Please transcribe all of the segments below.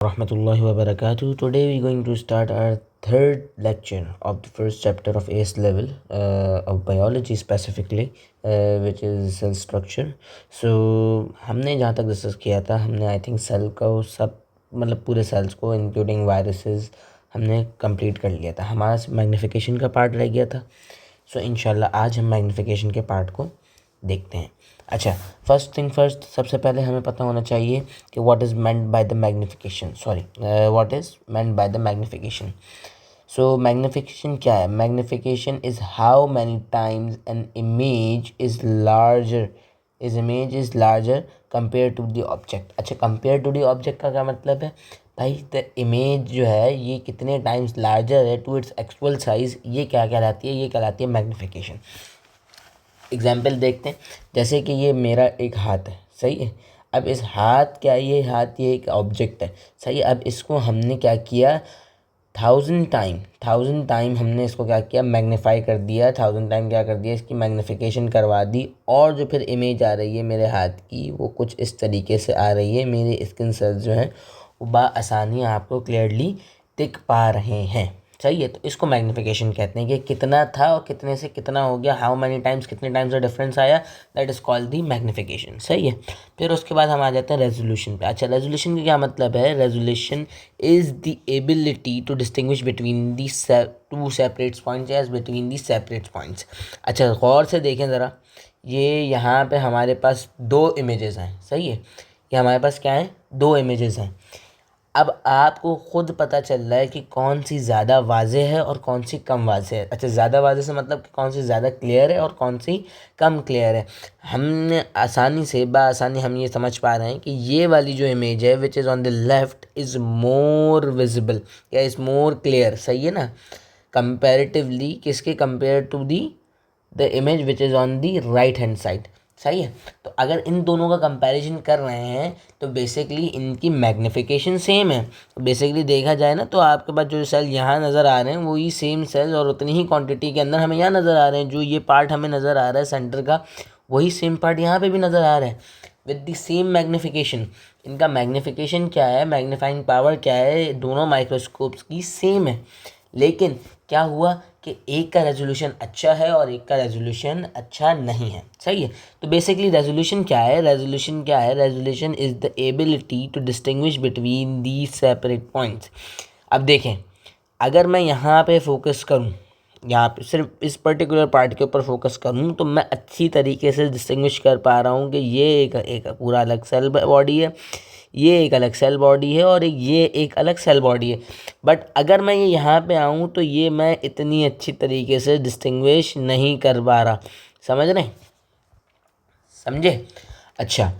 Rahmatullahi wa barakatuh. Today we're going to start our third lecture of the first chapter of AS level of biology specifically, which is cell structure. So हमने जहाँ तक discuss किया था, हमने I think cell को सब मतलब पूरे सेल्स को इंक्लूडिंग वायरसेस हमने कंप्लीट कर लिया था. हमारा मैग्नीफिकेशन का पार्ट रह गया था. सो इंशाल्लाह आज हम मैग्नीफिकेशन के पार्ट को देखते हैं. अच्छा, फर्स्ट थिंग फर्स्ट, सबसे पहले हमें पता होना चाहिए कि what is meant by the magnification. What is meant by the magnification. So magnification क्या है? Magnification is how many times an image is larger compare to the object. अच्छा, कंपेयर टू द ऑब्जेक्ट का क्या मतलब है भाई? The image जो है ये कितने टाइम्स लार्जर है टू इट्स एक्चुअल साइज़, ये क्या कहलाती है? ये कहलाती है मैग्नीफिकेशन. एग्जाम्पल देखते हैं. जैसे कि ये मेरा एक हाथ है, सही है. अब इस हाथ क्या है? ये हाथ ये एक ऑब्जेक्ट है, सही है. अब इसको हमने क्या किया? 1000 टाइम हमने इसको क्या किया? मैग्नीफाई कर दिया. 1000 टाइम क्या कर दिया? इसकी मैग्नीफिकेशन करवा दी. और जो फिर इमेज आ रही है मेरे हाथ की, वो कुछ इस तरीके से आ रही है. मेरे स्किन सेल्स जो हैं वो बआसानी आपको क्लियरली दिख पा रहे हैं, सही है. तो इसको मैग्नीफिकेशन कहते हैं कि कितना था और कितने से कितना हो गया, हाउ मैनी टाइम्स, कितने टाइम्स का डिफरेंस आया, that is called the magnification, सही है. फिर उसके बाद हम आ जाते हैं रेजोल्यूशन पे. अच्छा, रेजोल्यूशन का क्या मतलब है? Resolution is the ability to distinguish between the two separate points as between the separate points. अच्छा, गौर से देखें ज़रा. ये यहाँ पे हमारे पास दो इमेजेस हैं, सही है. ये हमारे पास क्या है? दो इमेजेस हैं. अब आपको ख़ुद पता चल रहा है कि कौन सी ज़्यादा वाज़ेह है और कौन सी कम वाज़ेह है. अच्छा, ज़्यादा वाज़ेह से मतलब कि कौन सी ज़्यादा क्लियर है और कौन सी कम क्लियर है. हमने बआसानी हम ये समझ पा रहे हैं कि ये वाली जो इमेज है which is on the left is more visible या इज़ मोर क्लियर, सही है ना, कंपेरेटिवली किसके? Compare to the the image which is on the right hand side, सही है. तो अगर इन दोनों का कंपैरिजन कर रहे हैं तो बेसिकली इनकी मैग्नीफिकेशन सेम है. तो बेसिकली देखा जाए ना, तो आपके पास जो सेल यहाँ नज़र आ रहे हैं वही सेम सेल और उतनी ही क्वांटिटी के अंदर हमें यहाँ नज़र आ रहे हैं. जो ये पार्ट हमें नज़र आ रहा है सेंटर का, वही सेम पार्ट यहाँ पे भी नज़र आ रहा है विद द सेम मैग्नीफिकेशन. इनका मैग्नीफिकेशन क्या है, मैग्नीफाइंग पावर क्या है, दोनों माइक्रोस्कोप्स की सेम है. लेकिन क्या हुआ कि एक का रेजोल्यूशन अच्छा है और एक का रेजोल्यूशन अच्छा नहीं है, सही है. तो बेसिकली रेजोल्यूशन क्या है? Resolution is the ability to distinguish between the separate points. अब देखें, अगर मैं यहाँ पे फोकस करूँ, यहाँ पे सिर्फ इस पर्टिकुलर पार्ट के ऊपर फोकस करूँ, तो मैं अच्छी तरीके से डिस्टिंग्विश कर पा रहा हूँ कि ये एक पूरा अलग सेल बॉडी है, ये एक अलग सेल बॉडी है और ये एक अलग सेल बॉडी है. बट अगर मैं ये यहाँ पे आऊँ तो ये मैं इतनी अच्छी तरीके से डिस्टिंग्विश नहीं कर पा रहा. समझ रहे हैं? समझे? अच्छा,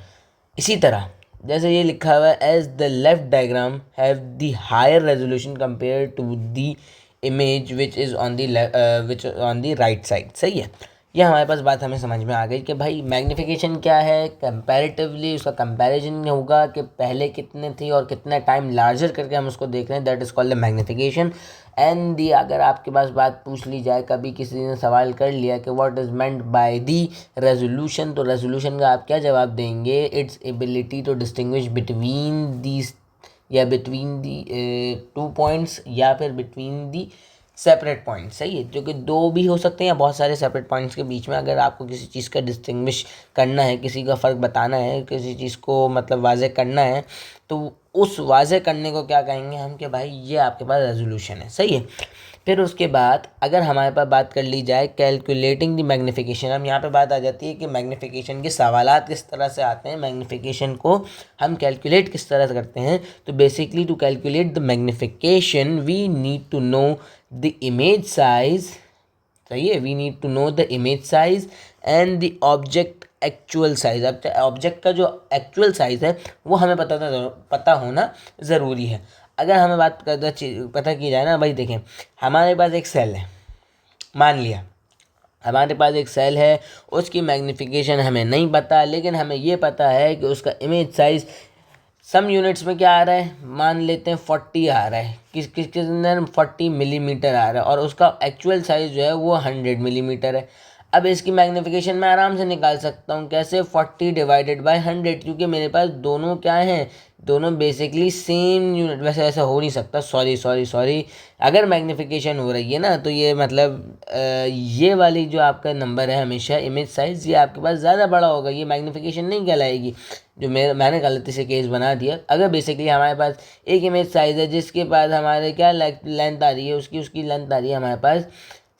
इसी तरह जैसे ये लिखा हुआ है, as the left diagram have the higher resolution compare to the image which on the right side, सही है. ये हमारे पास बात हमें समझ में आ गई कि भाई मैग्नीफिकेशन क्या है. कंपैरेटिवली उसका कंपैरिजन होगा कि पहले कितने थी और कितना टाइम लार्जर करके हम उसको देख रहे हैं, that is called the magnification. And the अगर आपके पास बात पूछ ली जाए, कभी किसी ने सवाल कर लिया कि what is meant by the resolution, तो रेजोल्यूशन का आप क्या जवाब देंगे? It's ability to distinguish between these या बिटवीन दी टू पॉइंट्स या फिर बिटवीन दी सेपरेट पॉइंट, सही है. जो कि दो भी हो सकते हैं या बहुत सारे सेपरेट पॉइंट्स के बीच में. अगर आपको किसी चीज़ का डिस्टिंग्विश करना है, किसी का फ़र्क बताना है, किसी चीज़ को मतलब वाज़े करना है, तो उस वाज़े करने को क्या कहेंगे हम कि भाई ये आपके पास रेजोल्यूशन है, सही है. फिर उसके बाद अगर हमारे पास बात कर ली जाए कैलकुलेटिंग द मैग्नीफिकेशन, हम यहाँ पे बात आ जाती है कि मैग्नीफिकेशन के सवालात किस तरह से आते हैं, मैग्नीफिकेशन को हम कैलकुलेट किस तरह से करते हैं. तो basically to calculate the magnification we need to know the image size, सही है. We need to know the image size and the object actual size. अब ऑब्जेक्ट का जो एक्चुअल साइज है वो हमें पता होना ज़रूरी है. अगर हमें पता की जाए ना भाई, देखें हमारे पास एक सेल है, मान लिया हमारे पास एक सेल है, उसकी मैग्नीफिकेशन हमें नहीं पता, लेकिन हमें ये पता है कि उसका इमेज साइज सम यूनिट्स में क्या आ रहा है, मान लेते हैं 40 आ रहा है, किसके अंदर 40 मिलीमीटर आ रहा है, और उसका एक्चुअल साइज़ जो है वो 100 मिलीमीटर है. अब इसकी मैग्नीफिकेशन मैं आराम से निकाल सकता हूँ, कैसे, 40/100, क्योंकि मेरे पास दोनों क्या हैं, दोनों बेसिकली सेम यूनिट। वैसे ऐसा हो नहीं सकता, सॉरी सॉरी सॉरी, अगर मैग्नीफिकेशन हो रही है ना तो ये मतलब ये वाली जो आपका नंबर है हमेशा इमेज साइज, ये आपके पास ज़्यादा बड़ा होगा, ये मैग्नीफिकेशन नहीं कहलाएगी, जो मैंने गलती से केस बना दिया। अगर बेसिकली हमारे पास एक इमेज साइज है जिसके पास हमारे क्या लेंथ आ रही है, उसकी लेंथ आ रही है हमारे पास,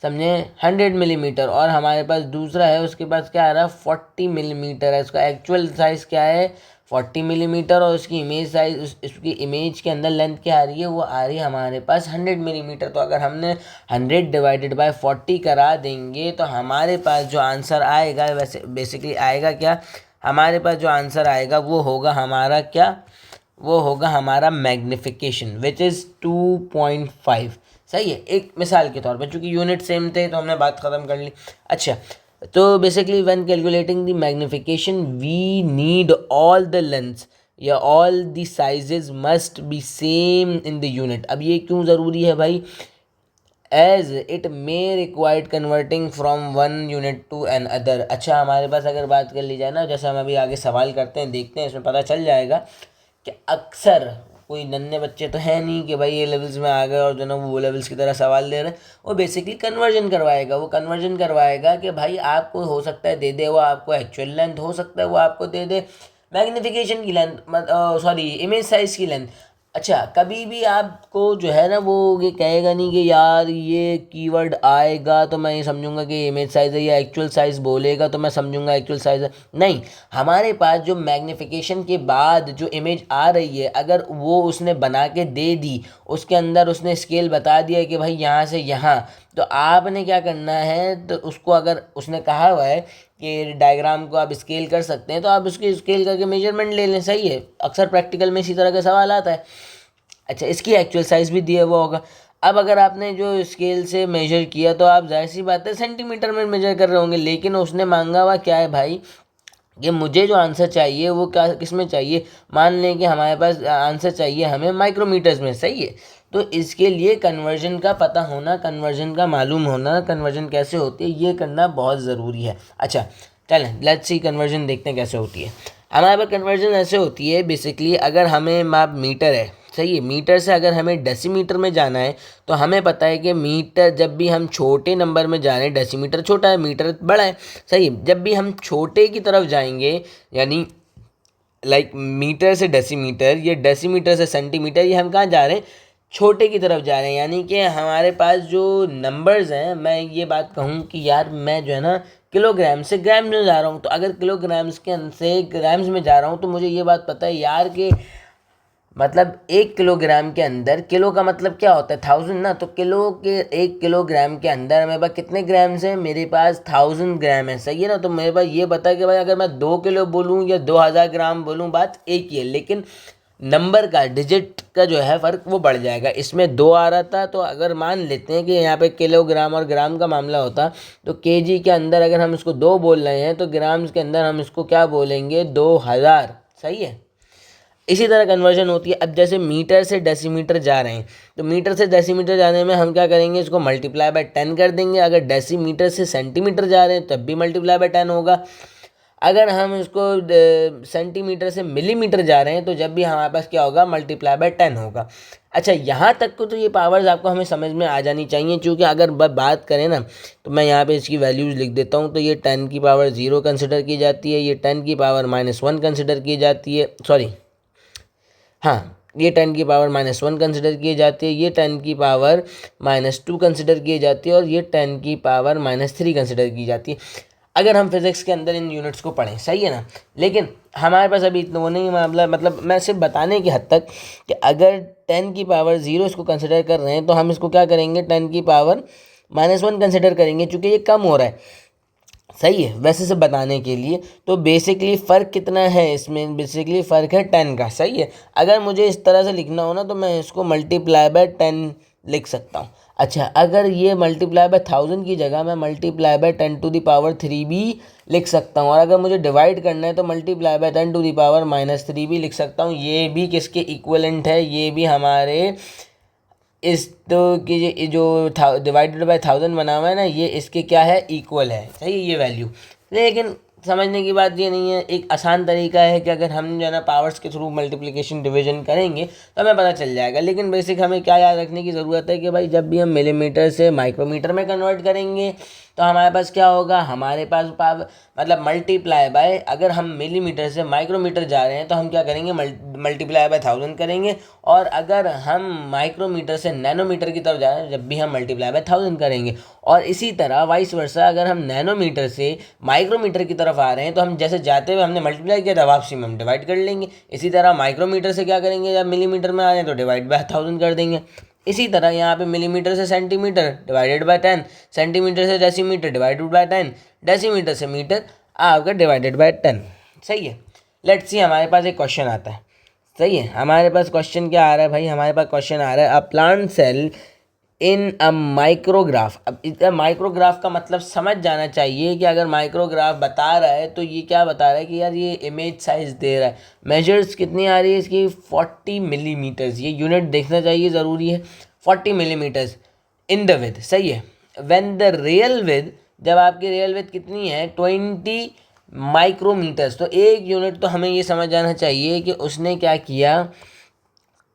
समझे, 100 मिलीमीटर, और हमारे पास दूसरा है उसके पास क्या आ रहा है, 40 मिलीमीटर है, उसका एक्चुअल साइज़ क्या है, 40 मिलीमीटर, और उसकी इमेज साइज, उसकी इमेज के अंदर लेंथ क्या आ रही है, वो आ रही है हमारे पास 100 मिलीमीटर। तो अगर हमने 100/40 करा देंगे तो हमारे पास जो आंसर आएगा, वैसे बेसिकली आएगा क्या, हमारे पास जो आंसर आएगा वो होगा हमारा क्या, वो होगा हमारा मैग्निफिकेशन, विच इज़ 2.5। सही है, एक मिसाल के तौर पर, चूँकि यूनिट सेम थे तो हमने बात ख़त्म कर ली। अच्छा, तो basically when calculating the magnification we need all the lengths या all the sizes must be same in the unit. अब ये क्यों ज़रूरी है भाई, as it may required converting from one unit to another. अच्छा, हमारे पास अगर बात कर ली जाए ना, जैसे हम अभी आगे सवाल करते हैं, देखते हैं, इसमें पता चल जाएगा कि अक्सर कोई नन्हे बच्चे तो है नहीं कि भाई ये लेवल्स में आ गए और जो ना वो लेवल्स की तरह सवाल दे रहे हैं, वो बेसिकली कन्वर्जन करवाएगा, वो कन्वर्जन करवाएगा कि भाई आपको हो सकता है दे दे वो आपको एक्चुअल लेंथ, हो सकता है वो आपको दे दे मैग्नीफिकेशन की लेंथ, सॉरी इमेज साइज की लेंथ। अच्छा, कभी भी आपको जो है ना वो ये कहेगा नहीं कि यार ये कीवर्ड आएगा तो मैं ये समझूंगा कि इमेज साइज़ है, या एक्चुअल साइज़ बोलेगा तो मैं समझूंगा एक्चुअल साइज़ है, नहीं। हमारे पास जो मैग्नीफिकेशन के बाद जो इमेज आ रही है, अगर वो उसने बना के दे दी, उसके अंदर उसने स्केल बता दिया कि भाई यहाँ से यहाँ, तो आपने क्या करना है, तो उसको अगर उसने कहा हुआ है कि डायग्राम को आप स्केल कर सकते हैं तो आप उसकी स्केल करके मेजरमेंट ले लें। सही है, अक्सर प्रैक्टिकल में इसी तरह का सवाल आता है। अच्छा, इसकी एक्चुअल साइज़ भी दिया हुआ होगा। अब अगर आपने जो स्केल से मेजर किया तो आप जाहिर सी बात है सेंटीमीटर में मेजर कर रहे होंगे, लेकिन उसने मांगा हुआ क्या है भाई, कि मुझे जो आंसर चाहिए वो क्या किस में चाहिए, मान लें कि हमारे पास आंसर चाहिए हमें माइक्रोमीटर्स में। सही है, तो इसके लिए कन्वर्जन का पता होना, कन्वर्जन का मालूम होना, कन्वर्जन कैसे होती है ये करना बहुत ज़रूरी है। अच्छा चलें, लेट्स सी कन्वर्जन देखते हैं कैसे होती है। हमारे पास कन्वर्जन ऐसे होती है बेसिकली, अगर हमें माप मीटर है, सही है, मीटर से अगर हमें डेसीमीटर में जाना है तो हमें पता है कि मीटर, जब भी हम छोटे नंबर में जा रहे हैं, डेसीमीटर छोटा है, मीटर बड़ा है। सही है, जब भी हम छोटे की तरफ जाएंगे, यानी लाइक मीटर से डेसीमीटर, ये डेसीमीटर से सेंटीमीटर, ये हम कहाँ जा रहे हैं, छोटे की तरफ जा रहे हैं। यानी कि हमारे पास जो नंबर्स हैं, मैं ये बात कहूँ कि यार मैं जो है ना किलोग्राम से ग्राम में जा रहा हूँ, तो अगर किलोग्राम्स के से ग्राम्स में जा रहा हूँ तो मुझे ये बात पता है यार कि मतलब 1 किलोग्राम के अंदर, किलो का मतलब क्या होता है, 1000 ना, तो किलो के 1 किलोग्राम के अंदर मेरे पास कितने ग्राम्स हैं, मेरे पास 1000 ग्राम है। सही है ना, तो मेरे पास ये बता कि भाई अगर मैं 2 किलो बोलूँ या 2000 ग्राम बोलूँ, बात एक ही है, लेकिन नंबर का, डिजिट का जो है फ़र्क वो बढ़ जाएगा। इसमें 2 आ रहा था, तो अगर मान लेते हैं कि यहाँ पे किलोग्राम और ग्राम का मामला होता, तो केजी के अंदर अगर हम इसको 2 बोल रहे हैं तो ग्राम्स के अंदर हम इसको क्या बोलेंगे, 2000। सही है, इसी तरह कन्वर्जन होती है। अब जैसे मीटर से डेसीमीटर जा रहे हैं, तो मीटर से डेसीमीटर जाने में हम क्या करेंगे, इसको मल्टीप्लाई बाय 10 कर देंगे। अगर डेसीमीटर से सेंटीमीटर जा रहे हैं तब भी मल्टीप्लाई बाय 10 होगा। अगर हम इसको सेंटीमीटर से मिलीमीटर जा रहे हैं तो जब भी हमारे पास क्या होगा, मल्टीप्लाई बाय 10 होगा। अच्छा, यहाँ तक को तो ये पावर्स आपको हमें समझ में आ जानी चाहिए, क्योंकि अगर बात करें ना तो मैं यहाँ पे इसकी वैल्यूज़ लिख देता हूँ। तो ये 10 की पावर 0 कंसिडर की जाती है, ये 10 की पावर -1 कंसिडर की जाती है, सॉरी हाँ, ये 10 की पावर -1 कंसिडर की जाती है, ये 10 की पावर -2 कंसिडर की जाती है, और ये 10 की पावर -3 कंसिडर की जाती है, अगर हम फिज़िक्स के अंदर इन यूनिट्स को पढ़ें। सही है ना, लेकिन हमारे पास अभी इतना वो नहीं मामला, मतलब मैं सिर्फ बताने की हद तक कि अगर 10 की पावर 0 इसको कंसिडर कर रहे हैं तो हम इसको क्या करेंगे, 10 की पावर -1 कंसिडर करेंगे, चूँकि ये कम हो रहा है। सही है, वैसे से बताने के लिए तो बेसिकली फ़र्क कितना है इसमें, बेसिकली फ़र्क है 10 का। सही है, अगर मुझे इस तरह से लिखना हो ना तो मैं इसको मल्टीप्लाई बाय 10 लिख सकता हूँ। अच्छा, अगर ये मल्टीप्लाई बाय 1000 की जगह मैं मल्टीप्लाई बाय 10⁻³ भी लिख सकता हूँ, और अगर मुझे डिवाइड करना है तो मल्टीप्लाई बाय 10⁻³ भी लिख सकता हूँ। ये भी किसके इक्वलेंट है, ये भी हमारे इस तो कि ये जो डिवाइडेड बाय 1000 बना हुआ है ना, ये इसके क्या है, इक्वल है, सही है ये वैल्यू। लेकिन समझने की बात ये नहीं है, एक आसान तरीका है कि अगर हम जो है ना पावर्स के थ्रू मल्टीप्लिकेशन डिवीजन करेंगे तो हमें पता चल जाएगा। लेकिन बेसिक हमें क्या याद रखने की ज़रूरत है कि भाई जब भी हम मिलीमीटर से माइक्रोमीटर में कन्वर्ट करेंगे तो हमारे पास क्या होगा, हमारे पास मतलब मल्टीप्लाई बाय, अगर हम मिलीमीटर से माइक्रोमीटर जा रहे हैं तो हम क्या करेंगे, मल्टीप्लाई बाय 1000 करेंगे। और अगर हम माइक्रोमीटर से नैनोमीटर की तरफ जा रहे हैं जब भी हम मल्टीप्लाई बाय 1000 करेंगे। और इसी तरह वाइस वर्सा, अगर हम नैनोमीटर से माइक्रोमीटर की तरफ आ रहे हैं तो हम जैसे जाते हुए हमने मल्टीप्लाई किया था, वापसी में हम डिवाइड कर लेंगे। इसी तरह माइक्रोमीटर से क्या करेंगे, जब मिलीमीटर में आ रहे हैं तो डिवाइड बाय 1000 कर देंगे। इसी तरह यहाँ पे मिलीमीटर से सेंटीमीटर डिवाइडेड बाय 10, सेंटीमीटर से डेसीमीटर डिवाइडेड बाय 10, डेसीमीटर से मीटर आपका डिवाइडेड बाय 10। सही है। लेट्स सी, हमारे पास एक क्वेश्चन आता है। सही है, हमारे पास क्वेश्चन क्या आ रहा है भाई, हमारे पास क्वेश्चन आ रहा है, a plant cell in a micrograph. अब इधर माइक्रोग्राफ का मतलब समझ जाना चाहिए कि अगर माइक्रोग्राफ बता रहा है तो ये क्या बता रहा है कि यार ये इमेज साइज दे रहा है। मेजर्स कितनी आ रही है इसकी, 40 मिलीमीटर्स, ये यूनिट देखना चाहिए, ज़रूरी है। 40 मिलीमीटर्स इन द विद, सही है। व्हेन द रियल विद, जब आपकी रियल विद कितनी है, 20 माइक्रोमीटर्स, तो एक यूनिट तो हमें ये समझ जाना चाहिए कि उसने क्या किया,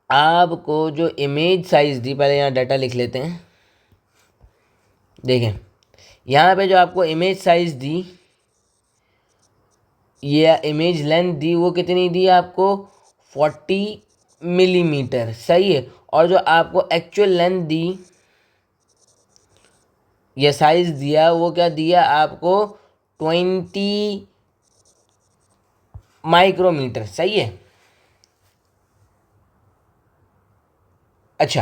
आपको जो इमेज साइज़ दी, पहले यहाँ डाटा लिख लेते हैं। देखें यहाँ पे जो आपको इमेज साइज़ दी, ये इमेज लेंथ दी, वो कितनी दी आपको, 40 मिलीमीटर, सही है। और जो आपको एक्चुअल लेंथ दी या साइज़ दिया, वो क्या दिया आपको, 20 माइक्रोमीटर, सही है। अच्छा,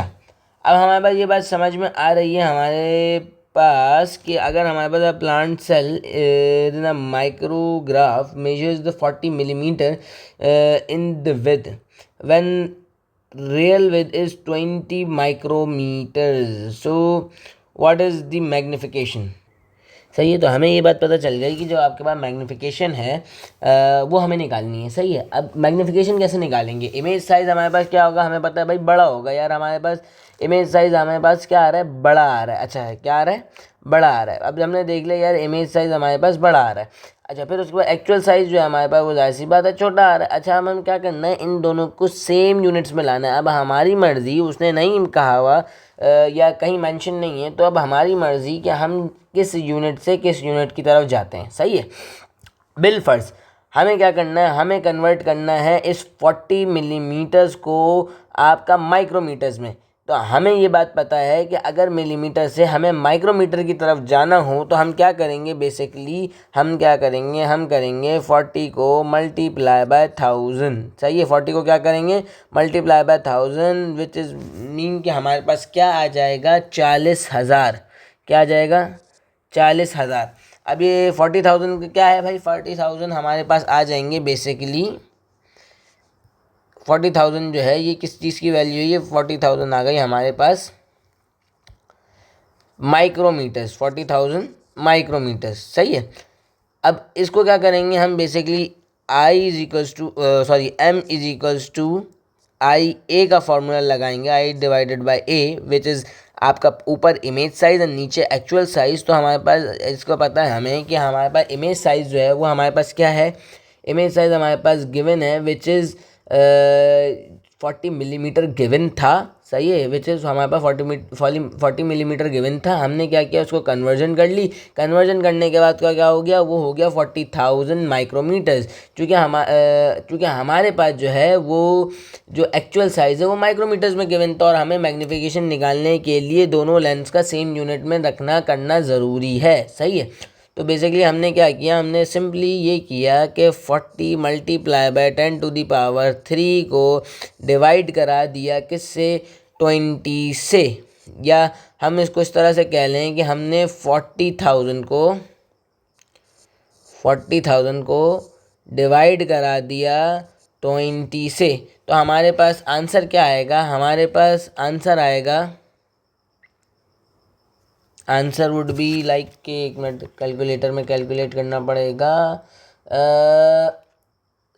अब हमारे पास ये बात समझ में आ रही है हमारे पास कि अगर हमारे पास plant cell in micrograph measures the 40 millimetre in the width, when real width is 20 micrometre, so what is the magnification. सही है, तो हमें ये बात पता चल गई कि जो आपके पास मैग्नीफिकेशन है वो हमें निकालनी है। सही है, अब मैग्नीफिकेशन कैसे निकालेंगे, इमेज साइज़ हमारे पास क्या होगा, हमें पता है भाई बड़ा होगा यार, हमारे पास इमेज साइज़ हमारे पास क्या आ रहा है, बड़ा आ रहा है। अच्छा है, क्या आ रहा है, बड़ा आ रहा है। अब हमने देख लिया यार इमेज साइज़ हमारे पास बड़ा आ रहा है। अच्छा, फिर उसके बाद एक्चुअल साइज़ जो है हमारे पास वो जाहिर सी बात है छोटा आ रहा है। अच्छा, हम क्या करना है, इन दोनों को सेम यूनिट्स में लाना है। अब हमारी मर्ज़ी, उसने नहीं कहा हुआ या कहीं मेंशन नहीं है, तो अब हमारी मर्ज़ी कि हम किस यूनिट से किस यूनिट की तरफ जाते हैं। सही है, बिल फर्स्ट हमें क्या करना है, हमें कन्वर्ट करना है इस 40 मिलीमीटर्स को आपका माइक्रोमीटर्स में। तो हमें ये बात पता है कि अगर मिलीमीटर से हमें माइक्रोमीटर की तरफ जाना हो तो हम क्या करेंगे, बेसिकली हम क्या करेंगे, हम करेंगे 40 को मल्टीप्लाई बाय 1000। सही है, 40 को क्या करेंगे, multiply by 1000, which is mean कि हमारे पास क्या आ जाएगा, 40,000। क्या आ जाएगा, 40,000। अब ये 40,000 क्या है भाई, 40,000 हमारे पास आ जाएंगे बेसिकली, 40,000 जो है ये किस चीज़ की वैल्यू है, ये 40,000 आ गई हमारे पास माइक्रोमीटर्स, 40,000 माइक्रोमीटर्स। सही है, अब इसको क्या करेंगे हम, basically I is equals to sorry M is equals to I, A का फॉर्मूला लगाएंगे, I divided by A, which is आपका ऊपर इमेज साइज़ और नीचे एक्चुअल साइज़। तो हमारे पास इसको पता है हमें कि हमारे पास इमेज साइज़ जो है वो हमारे पास क्या है, इमेज साइज़ हमारे पास गिवन है, विच इज़ 40 मिलीमीटर गिवन था। सही है, विच इज़ हमारे पास 40 मिलीमीटर गिवन था। हमने क्या किया, उसको कन्वर्जन कर ली। कन्वर्जन करने के बाद क्या हो गया, वो हो गया 40,000 माइक्रोमीटर्स। चूँकि हमारे पास जो है वो जो एक्चुअल साइज़ है वो माइक्रोमीटर्स में गिवन था, और हमें मैग्नीफिकेशन निकालने के लिए दोनों लेंस का सेम यूनिट में रखना करना ज़रूरी है। सही है, तो बेसिकली हमने क्या किया, हमने सिंपली ये किया कि 40 multiply by 10 to the power 3 को डिवाइड करा दिया किससे, 20 से। या हम इसको इस तरह से कह लें कि हमने 40,000 को डिवाइड करा दिया 20 से। तो हमारे पास आंसर क्या आएगा, हमारे पास आंसर आएगा, आंसर वुड बी लाइक कि एक मिनट कैलकुलेटर में कैलकुलेट करना पड़ेगा।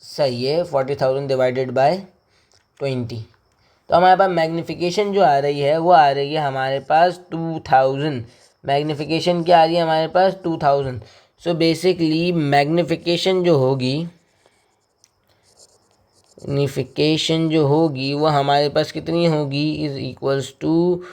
सही है, 40,000 डिवाइडेड बाय 20, तो हमारे पास मैग्नीफिकेशन जो आ रही है वो आ रही है हमारे पास 2000। मैग्नीफिकेशन क्या आ रही है हमारे पास 2000। सो बेसिकली मैग्नीफिकेशन जो होगी, मैग्नीफिकेशन जो होगी वो हमारे पास कितनी होगी, इज इक्वल्स टू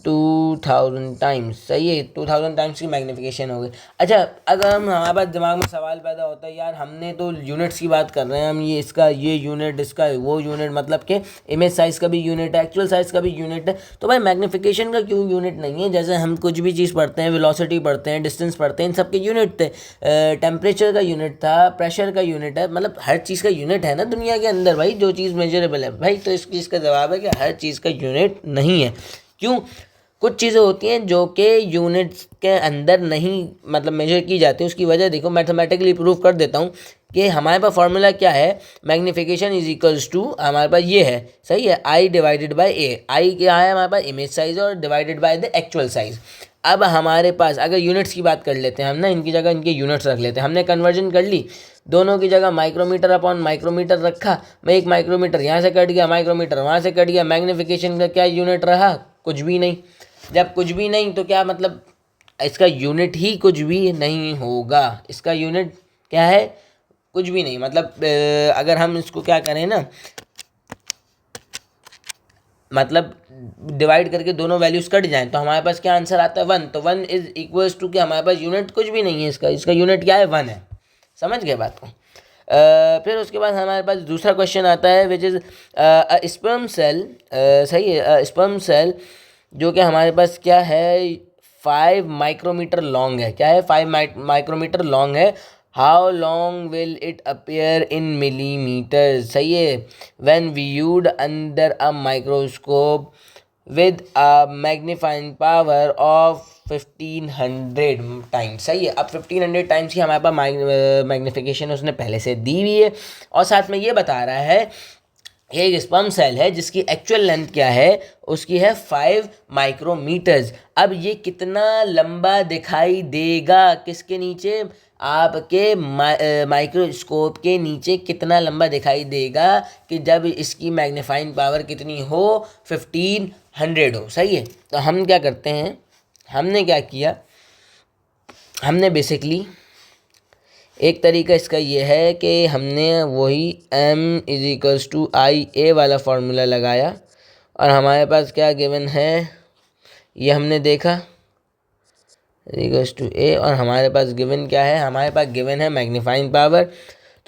2000 टाइम्स। सही है, 2000 टाइम्स की मैग्नीफिकेशन हो गई। अच्छा, अगर हम हमारे पास दिमाग में सवाल पैदा होता है यार हमने तो यूनिट्स की बात कर रहे हैं हम, ये इसका ये यूनिट, इसका वो यूनिट, मतलब कि इमेज साइज़ का भी यूनिट है, एक्चुअल साइज़ का भी यूनिट है, तो भाई मैग्नीफिकेशन का क्यों यूनिट नहीं है? जैसे हम कुछ भी चीज़ पढ़ते हैं, वेलोसिटी पढ़ते हैं, डिस्टेंस पढ़ते हैं, इन सब के यूनिट थे। टेम्परेचर का यूनिट था, प्रेशर का यूनिट है, मतलब हर चीज़ का यूनिट है ना दुनिया के अंदर भाई, जो चीज़ मेजरेबल है भाई। तो इस चीज़ का जवाब है कि हर चीज़ का यूनिट नहीं है। क्यों? कुछ चीज़ें होती हैं जो कि यूनिट्स के अंदर नहीं मतलब मेजर की जाती है। उसकी वजह देखो, मैथमेटिकली प्रूव कर देता हूँ कि हमारे पास फॉर्मूला क्या है, मैग्नीफिकेशन इज इक्वल्स टू, हमारे पास ये है, सही है, आई डिवाइडेड बाय ए। आई क्या है हमारे पास, इमेज साइज, और divided by the actual size. अब हमारे पास अगर यूनिट्स की बात कर लेते हैं हम ना, इनकी जगह इनके यूनिट्स रख लेते हैं। हमने कन्वर्जन कर ली, दोनों की जगह माइक्रोमीटर अपॉन माइक्रोमीटर रखा। मैं एक माइक्रोमीटर यहाँ से कट गया, माइक्रोमीटर वहाँ से कट गया, मैग्नीफिकेशन का क्या यूनिट रहा, कुछ भी नहीं। जब कुछ भी नहीं तो क्या मतलब, इसका यूनिट ही कुछ भी नहीं होगा। इसका यूनिट क्या है, कुछ भी नहीं। मतलब अगर हम इसको क्या करें ना, मतलब डिवाइड करके दोनों वैल्यूज कट जाएं तो हमारे पास क्या आंसर आता है, 1। तो 1 इज इक्वल्स टू कि हमारे पास यूनिट कुछ भी नहीं है, इसका यूनिट क्या है, 1 है। समझ गए बात को? फिर उसके बाद हमारे पास दूसरा क्वेश्चन आता है विच इज़ स्पर्म सेल। सही है, स्पर्म सेल जो कि हमारे पास क्या है, 5 माइक्रोमीटर लॉन्ग है। क्या है, 5 माइक्रोमीटर लॉन्ग है। How long will it appear in millimetre. सही है, when viewed under a microscope with a magnifying power of 1500 times. सही है, अब 1500 टाइम्स की हमारे पास मैग्नीफिकेशन उसने पहले से दी हुई है, और साथ में ये बता रहा है ये एक स्पर्म सेल है जिसकी एक्चुअल लेंथ क्या है, उसकी है 5 माइक्रोमीटर्स। अब ये कितना लंबा दिखाई देगा किसके नीचे, आपके माइक्रोस्कोप के नीचे कितना लंबा दिखाई देगा कि जब इसकी मैग्नीफाइंग पावर कितनी हो, 1500 हो। सही है, तो हम क्या करते हैं, हमने क्या किया, हमने बेसिकली एक तरीका इसका ये है कि हमने वही m is equals to I ए वाला फार्मूला लगाया, और हमारे पास क्या गिवन है ये हमने देखा, इक्वल्स टू ए, और हमारे पास गिवन क्या है, हमारे पास गिवन है मैग्नीफाइंग पावर।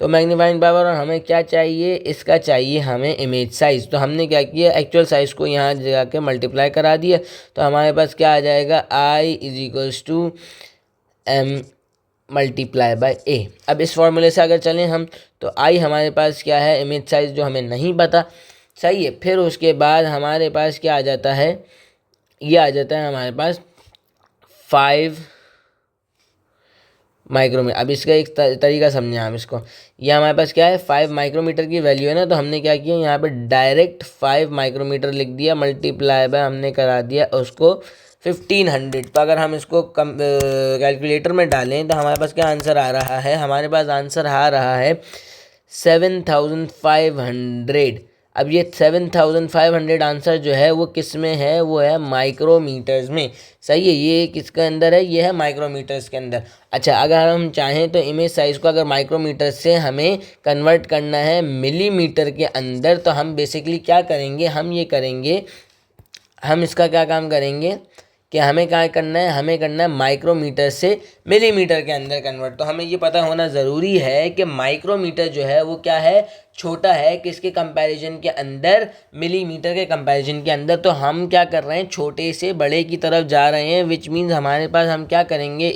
तो मैग्नीफाइंग पावर, और हमें क्या चाहिए, इसका चाहिए हमें इमेज साइज़। तो हमने क्या किया, एक्चुअल साइज़ को यहाँ जाके मल्टीप्लाई करा दिया, तो हमारे पास क्या आ जाएगा, I is equals to M multiply by A. अब इस फॉर्मूले से अगर चलें हम, तो आई हमारे पास क्या है, इमेज साइज़ जो हमें नहीं पता। सही है, फिर उसके बाद हमारे पास क्या आ जाता है, ये आ जाता है हमारे पास 5 माइक्रोमीटर। अब इसका एक तरीका समझें हम इसको, ये हमारे पास क्या है, 5 माइक्रोमीटर की वैल्यू है ना, तो हमने क्या किया, यहाँ पे डायरेक्ट 5 माइक्रोमीटर लिख दिया, मल्टीप्लाई बाय हमने करा दिया उसको 1500। तो अगर हम इसको कैलकुलेटर में डालें तो हमारे पास क्या आंसर आ रहा है, हमारे पास आंसर आ रहा है 7500। अब ये 7500 आंसर जो है वो किस में है, वो है माइक्रोमीटर्स में। सही है, ये किसके अंदर है, ये है माइक्रोमीटर्स के अंदर। अच्छा, अगर हम चाहें तो इमेज साइज़ को अगर माइक्रोमीटर से हमें कन्वर्ट करना है मिलीमीटर के अंदर, तो हम बेसिकली क्या करेंगे, हम ये करेंगे, हम इसका क्या काम करेंगे कि हमें क्या करना है, हमें करना है माइक्रोमीटर से मिलीमीटर के अंदर कन्वर्ट। तो हमें ये पता होना ज़रूरी है कि माइक्रोमीटर जो है वो क्या है, छोटा है किसके कंपैरिजन के अंदर, मिलीमीटर के कंपैरिजन के अंदर। तो हम क्या कर रहे हैं, छोटे से बड़े की तरफ जा रहे हैं, विच मीन्स हमारे पास हम क्या करेंगे,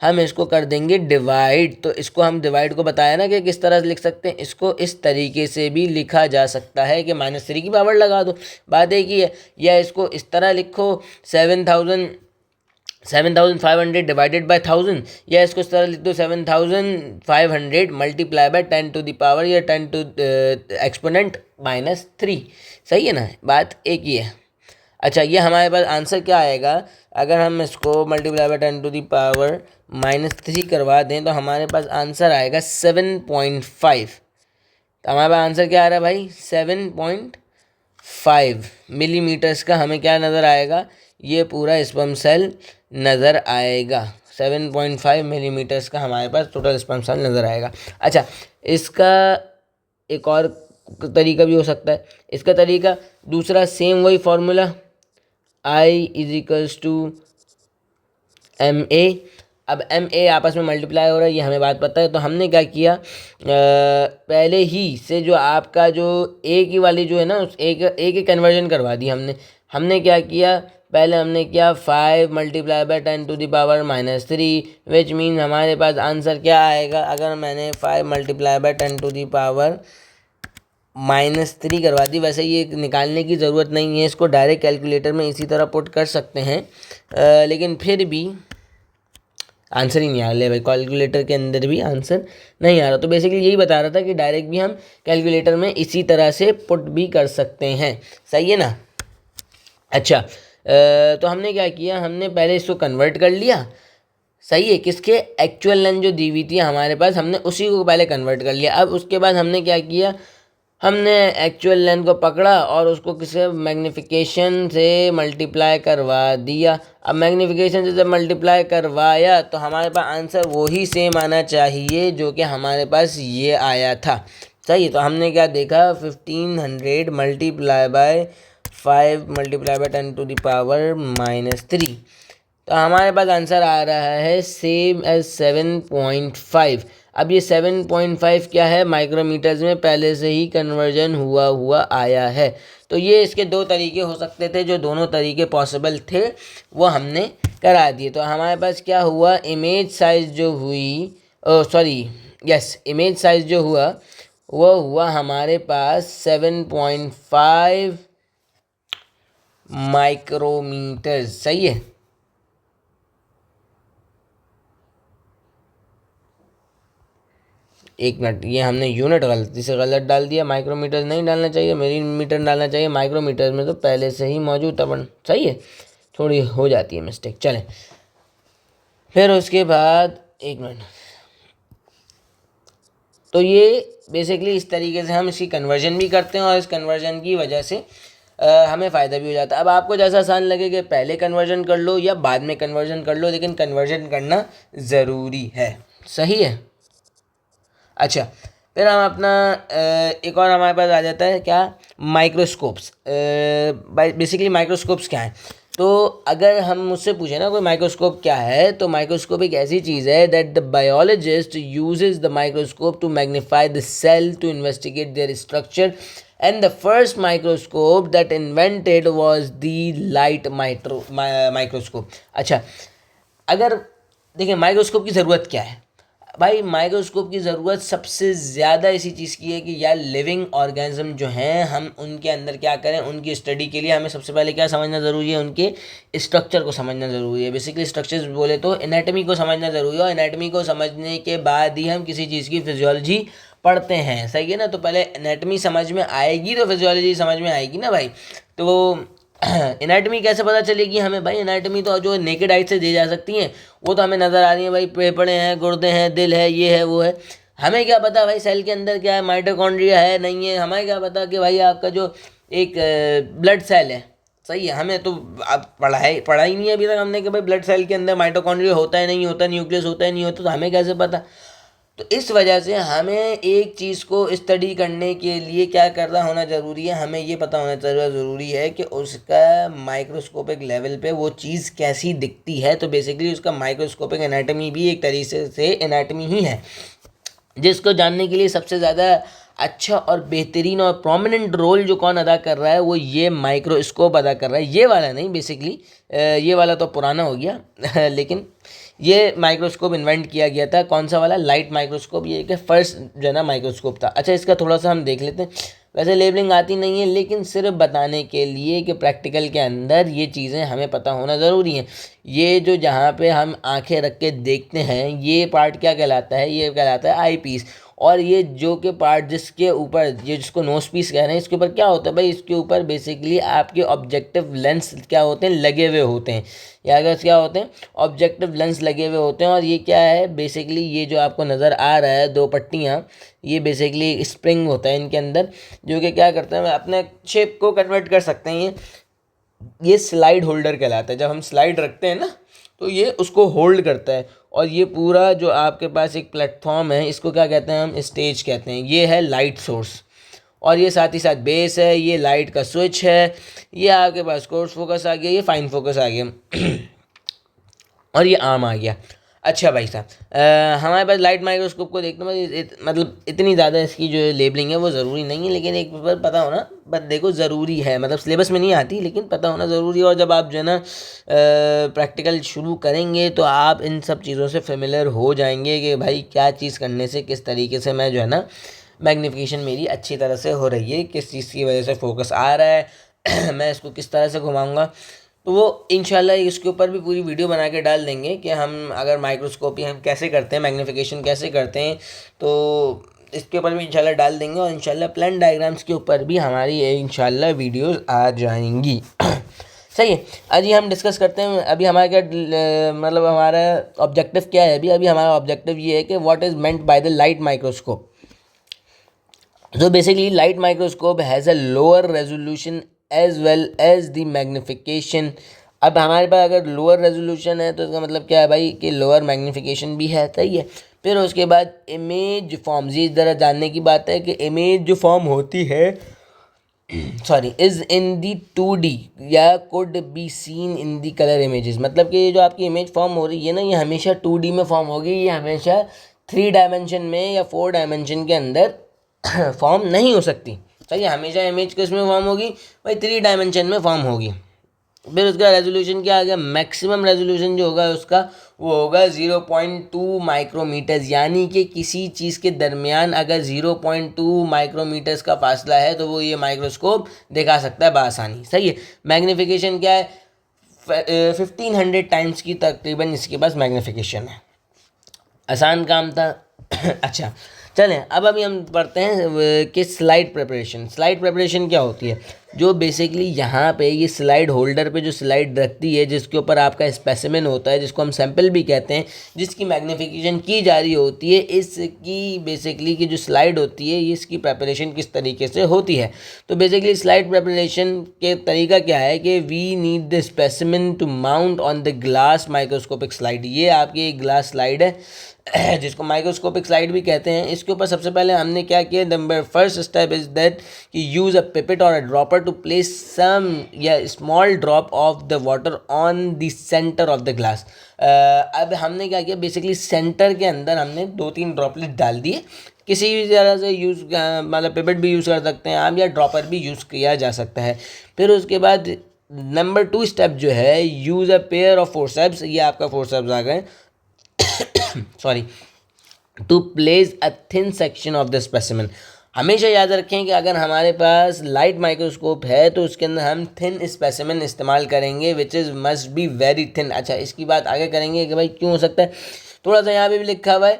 हम इसको कर देंगे डिवाइड। तो इसको हम डिवाइड को बताया ना कि किस तरह से लिख सकते हैं, इसको इस तरीके से भी लिखा जा सकता है कि -3 की पावर लगा दो, बात एक ही है। या इसको इस तरह लिखो 7500 डिवाइडेड बाय 1000, या इसको इस तरह लिख दो 7500 multiply by 10 to the power, या 10 टू एक्सपोनेंट -3। सही है ना, बात एक ही है। अच्छा, ये हमारे पास आंसर क्या आएगा, अगर हम इसको multiply by 10 to the power -3 करवा दें तो हमारे पास आंसर आएगा 7.5। तो हमारे पास आंसर क्या आ रहा है भाई, 7.5। मिलीमीटर्स का हमें क्या नज़र आएगा, ये पूरा स्पर्म सेल नज़र आएगा। 7.5 मिलीमीटर्स का हमारे पास टोटल स्पर्म सेल नज़र आएगा। अच्छा, इसका एक और तरीका भी हो सकता है। इसका तरीका दूसरा सेम वही फॉर्मूला I=MA। अब MA आपस में मल्टीप्लाई हो रहा है, ये हमें बात पता है। तो हमने क्या किया, पहले ही से जो आपका जो A की वाली जो है ना, उस A की कन्वर्जन करवा दी हमने क्या किया, पहले हमने किया 5 × 10⁻³ विच मीन हमारे पास आंसर क्या आएगा। अगर मैंने 5 × 10⁻³ करवा दी, वैसे ये निकालने की ज़रूरत नहीं है, इसको डायरेक्ट कैलकुलेटर में इसी तरह पुट कर सकते हैं, लेकिन फिर भी आंसर ही नहीं आ रहा भाई, कैलकुलेटर के अंदर भी आंसर नहीं आ रहा। तो बेसिकली यही बता रहा था कि डायरेक्ट भी हम कैलकुलेटर में इसी तरह से पुट भी कर सकते हैं, सही है ना। अच्छा, तो हमने क्या किया, हमने पहले इसको कन्वर्ट कर लिया, सही है, किसके एक्चुअल लेंथ जो दी हुई थी हमारे पास, हमने उसी को पहले कन्वर्ट कर लिया। अब उसके बाद हमने क्या किया, हमने एक्चुअल लेंथ को पकड़ा और उसको किसी मैग्नीफिकेशन से मल्टीप्लाई करवा दिया। अब मैग्नीफिकेशन से जब मल्टीप्लाई करवाया तो हमारे पास आंसर वही सेम आना चाहिए जो कि हमारे पास ये आया था, सही है। तो हमने क्या देखा, 1500 × 5 × 10⁻³ तो हमारे पास आंसर आ रहा है सेम एज 7.5। अब ये 7.5 क्या है, माइक्रोमीटर्स में पहले से ही कन्वर्जन हुआ आया है। तो ये इसके दो तरीके हो सकते थे, जो दोनों तरीके पॉसिबल थे वो हमने करा दिए। तो हमारे पास क्या हुआ, इमेज साइज जो हुई, इमेज साइज जो हुआ वो हुआ हमारे पास 7.5 माइक्रोमीटर्स, सही है। एक मिनट, ये हमने यूनिट गलती से गलत डाल दिया, माइक्रोमीटर नहीं डालना चाहिए, मिलीमीटर डालना चाहिए। माइक्रोमीटर में तो पहले से ही मौजूद था, सही है, थोड़ी हो जाती है मिस्टेक। चलें, फिर उसके बाद एक मिनट, तो ये बेसिकली इस तरीके से हम इसकी कन्वर्जन भी करते हैं और इस कन्वर्जन की वजह से हमें फ़ायदा भी हो जाता है। अब आपको जैसा आसान लगे कि पहले कन्वर्जन कर लो या बाद में कन्वर्जन कर लो, लेकिन कन्वर्जन करना ज़रूरी है, सही है। अच्छा, फिर हम अपना एक और हमारे पास आ जाता है क्या, माइक्रोस्कोप्स। बेसिकली माइक्रोस्कोप्स क्या हैं, तो अगर हम मुझसे पूछे ना कोई माइक्रोस्कोप क्या है, तो माइक्रोस्कोप एक ऐसी चीज़ है that the biologist uses the microscope to magnify the cell to investigate their structure and the first microscope that invented was the light microscope. अच्छा, अगर देखिए माइक्रोस्कोप की ज़रूरत क्या है भाई, माइक्रोस्कोप की ज़रूरत सबसे ज़्यादा इसी चीज़ की है कि यार लिविंग ऑर्गेनिज्म जो हैं, हम उनके अंदर क्या करें, उनकी स्टडी के लिए हमें सबसे पहले क्या समझना ज़रूरी है, उनके स्ट्रक्चर को समझना ज़रूरी है। बेसिकली स्ट्रक्चर्स बोले तो एनाटमी को समझना ज़रूरी है, और एनाटमी को समझने के बाद ही हम किसी चीज़ की फिजियोलॉजी पढ़ते हैं, सही है ना। तो पहले एनाटमी समझ में आएगी तो फिजियोलॉजी समझ में आएगी ना भाई। तो एनाटमी कैसे पता चलेगी हमें भाई, एनाटमी तो जो नेकेड आइज से दी जा सकती हैं वो तो हमें नज़र आ रही है भाई, फेफड़े हैं, गुर्दे हैं, दिल है, ये है, वो है। हमें क्या पता भाई सेल के अंदर क्या है, माइटोकॉन्ड्रिया है, नहीं है, हमें क्या पता कि भाई आपका जो एक ब्लड सेल है, सही है। हमें तो अब पढ़ा ही नहीं है अभी तक हमने कि भाई ब्लड सेल के अंदर माइटोकॉन्ड्रिया होता है नहीं होता, न्यूक्लियस होता है नहीं होता, तो हमें कैसे पता। तो इस वजह से हमें एक चीज़ को स्टडी करने के लिए क्या करना होना ज़रूरी है, हमें ये पता होना ज़रूरी है कि उसका माइक्रोस्कोपिक लेवल पे वो चीज़ कैसी दिखती है। तो बेसिकली उसका माइक्रोस्कोपिक एनाटमी भी एक तरीके से एनाटमी ही है, जिसको जानने के लिए सबसे ज़्यादा अच्छा और बेहतरीन और प्रोमिनेंट रोल जो कौन अदा कर रहा है, वो ये माइक्रोस्कोप अदा कर रहा है। ये वाला नहीं, बेसिकली ये वाला तो पुराना हो गया लेकिन ये माइक्रोस्कोप इन्वेंट किया गया था, कौन सा वाला, लाइट माइक्रोस्कोप, ये एक फर्स्ट जो है ना माइक्रोस्कोप था। अच्छा, इसका थोड़ा सा हम देख लेते हैं। वैसे लेबलिंग आती नहीं है, लेकिन सिर्फ बताने के लिए कि प्रैक्टिकल के अंदर ये चीज़ें हमें पता होना ज़रूरी है। ये जो जहाँ पे हम आंखें रख के देखते हैं, ये पार्ट क्या कहलाता है, ये कहलाता है आई पीस। और ये जो के पार्ट जिसके ऊपर, ये जिसको नोज पीस कह रहे हैं, इसके ऊपर क्या होता है भाई, इसके ऊपर बेसिकली आपके ऑब्जेक्टिव लेंस क्या होते हैं, लगे हुए होते हैं, या अगर क्या होते हैं, ऑब्जेक्टिव लेंस लगे हुए होते हैं। और ये क्या है बेसिकली, ये जो आपको नज़र आ रहा है दो पट्टियाँ, ये बेसिकली स्प्रिंग होता है इनके अंदर, जो कि क्या करते हैं, अपने शेप को कन्वर्ट कर सकते हैं। ये स्लाइड होल्डर कहलाता है। जब हम स्लाइड रखते हैं ना, तो ये उसको होल्ड करता है। और ये पूरा जो आपके पास एक प्लेटफॉर्म है, इसको क्या कहते हैं, हम स्टेज कहते हैं। ये है लाइट सोर्स, और ये साथ ही साथ बेस है, ये लाइट का स्विच है, ये आपके पास कोर्स फोकस आ गया, ये फाइन फोकस आ गया और ये आम आ गया। अच्छा भाई साहब, हमारे पास लाइट माइक्रोस्कोप को देखने में मतलब इतनी ज़्यादा इसकी जो लेबलिंग है वो ज़रूरी नहीं है, लेकिन एक बार पता होना, बट देखो ज़रूरी है, मतलब सिलेबस में नहीं आती लेकिन पता होना ज़रूरी है। और जब आप जो है ना प्रैक्टिकल शुरू करेंगे तो आप इन सब चीज़ों से फेमिलियर हो जाएंगे कि भाई क्या चीज़ करने से किस तरीके से मैं जो है ना मैग्नीफिकेशन मेरी अच्छी तरह से हो रही है, किस चीज़ की वजह से फोकस आ रहा है मैं इसको किस तरह से घुमाऊँगा। तो वो इंशाल्लाह इसके ऊपर भी पूरी वीडियो बना के डाल देंगे कि हम अगर माइक्रोस्कोपी हम कैसे करते हैं, मैग्नीफिकेशन कैसे करते हैं, तो इसके ऊपर भी इंशाल्लाह डाल देंगे। और इंशाल्लाह प्लान डायग्राम्स के ऊपर भी हमारी इंशाल्लाह वीडियोस आ जाएंगी सही है। अभी हम डिस्कस करते हैं अभी हमारा क्या मतलब हमारा ऑब्जेक्टिव क्या है। अभी हमारा ऑब्जेक्टिव ये है कि what is meant by the light microscope. So basically light microscope has a lower resolution as well as the magnification। अब हमारे पास अगर लोअर रेजोल्यूशन है तो इसका मतलब क्या है भाई कि लोअर मैग्नीफिकेशन भी है, सही है। फिर उसके बाद इमेज फॉर्म्स, ये ज़रा जानने की बात है कि इमेज जो फॉर्म होती है sorry is in the 2D या could be seen in the colour images. मतलब कि ये जो आपकी इमेज फॉर्म हो रही है ना, ये हमेशा 2D में फॉर्म होगी, ये हमेशा 3 डायमेंशन में या 4 डायमेंशन के अंदर फॉर्म नहीं हो सकती, सही है। हमेशा इमेज किस में फॉर्म होगी भाई, 3 डायमेंशन में फॉर्म होगी। फिर उसका रेजोल्यूशन क्या आ गया, मैक्सिमम रेजोल्यूशन जो होगा उसका वो होगा 0.2 माइक्रोमीटर्स। यानी कि किसी चीज़ के दरमियान अगर 0.2 माइक्रोमीटर्स का फासला है तो वो ये माइक्रोस्कोप दिखा सकता है बआसानी, सही है। मैग्नीफिकेशन क्या है, 1500 टाइम्स की तकरीबन इसके पास मैग्नीफिकेशन है। आसान काम था अच्छा चलें, अब अभी हम पढ़ते हैं कि स्लाइड प्रिपरेशन। स्लाइड प्रिपरेशन क्या होती है, जो बेसिकली यहाँ पे ये स्लाइड होल्डर पे जो स्लाइड रखती है, जिसके ऊपर आपका स्पेसिमेन होता है, जिसको हम सैंपल भी कहते हैं, जिसकी मैग्नीफिकेशन की जा रही होती है, इसकी बेसिकली की जो स्लाइड होती है, ये इसकी प्रिपरेशन किस तरीके से होती है। तो बेसिकली स्लाइड प्रिपरेशन के तरीका क्या है कि we need the specimen to mount on the glass microscopic slide. ये आपकी एक ग्लास स्लाइड है जिसको माइक्रोस्कोपिक स्लाइड भी कहते हैं। इसके ऊपर सबसे पहले हमने क्या किया, number first step is that कि यूज़ अ पिपेट और अ ड्रॉपर टू प्लेस सम या small drop of the water on the centre of the glass. अब हमने क्या किया, बेसिकली सेंटर के अंदर हमने 2-3 ड्रॉपलेट डाल दिए। किसी भी तरह से यूज़ मतलब पिपेट भी यूज़ कर सकते हैं आप, या ड्रॉपर भी यूज़ किया जा सकता है। फिर उसके बाद नंबर 2 स्टेप जो है, use a pair of forceps. ये आपका फोर्सेप्स आ गए sorry, to place a thin section of the specimen. हमेशा याद रखें कि अगर हमारे पास लाइट माइक्रोस्कोप है तो उसके अंदर हम थिन स्पेसिमेन इस्तेमाल करेंगे, which is must be very thin. अच्छा, इसकी बात आगे करेंगे कि भाई क्यों हो सकता है। थोड़ा सा यहाँ पे भी लिखा हुआ है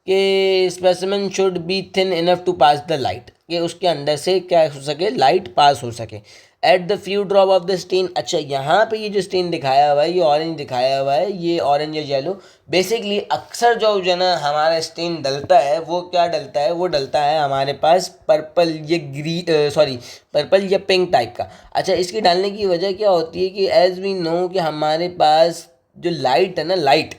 कि specimen should be thin enough to pass the light, कि उसके अंदर से क्या हो सके, लाइट पास हो सके। At the few drop of the stain. अच्छा, यहाँ पे ये जो स्टेन दिखाया हुआ है, ये ऑरेंज दिखाया हुआ है, ये ऑरेंज या येलो। बेसिकली अक्सर जो है ना हमारा स्टेन डलता है, वो क्या डलता है, वो डलता है हमारे पास पर्पल या पर्पल या पिंक टाइप का। अच्छा, इसकी डालने की वजह क्या होती है कि एज वी नो कि हमारे पास जो लाइट है ना, लाइट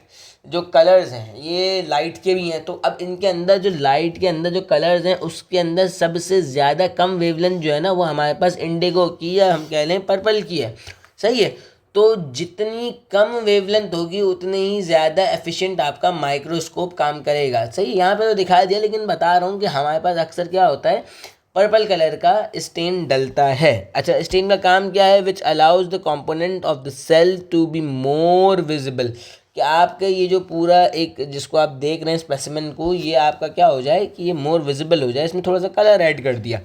जो कलर्स हैं ये लाइट के भी हैं। तो अब इनके अंदर जो लाइट के अंदर जो कलर्स हैं, उसके अंदर सबसे ज़्यादा कम वेवलेंथ जो है ना, वो हमारे पास इंडिगो की या हम कह लें पर्पल की है, सही है। तो जितनी कम वेवलेंथ होगी उतनी ही ज़्यादा एफिशिएंट आपका माइक्रोस्कोप काम करेगा, सही। यहाँ पे तो दिखा दिया, लेकिन बता रहा हूँ कि हमारे पास अक्सर क्या होता है, पर्पल कलर का स्टेन डलता है। अच्छा, स्टेन का काम क्या है, which allows the component of the cell to be more visible, कि आपका ये जो पूरा एक जिसको आप देख रहे हैं स्पेसिमेन को, ये आपका क्या हो जाए कि ये मोर विजिबल हो जाए। इसमें थोड़ा सा कलर ऐड कर दिया।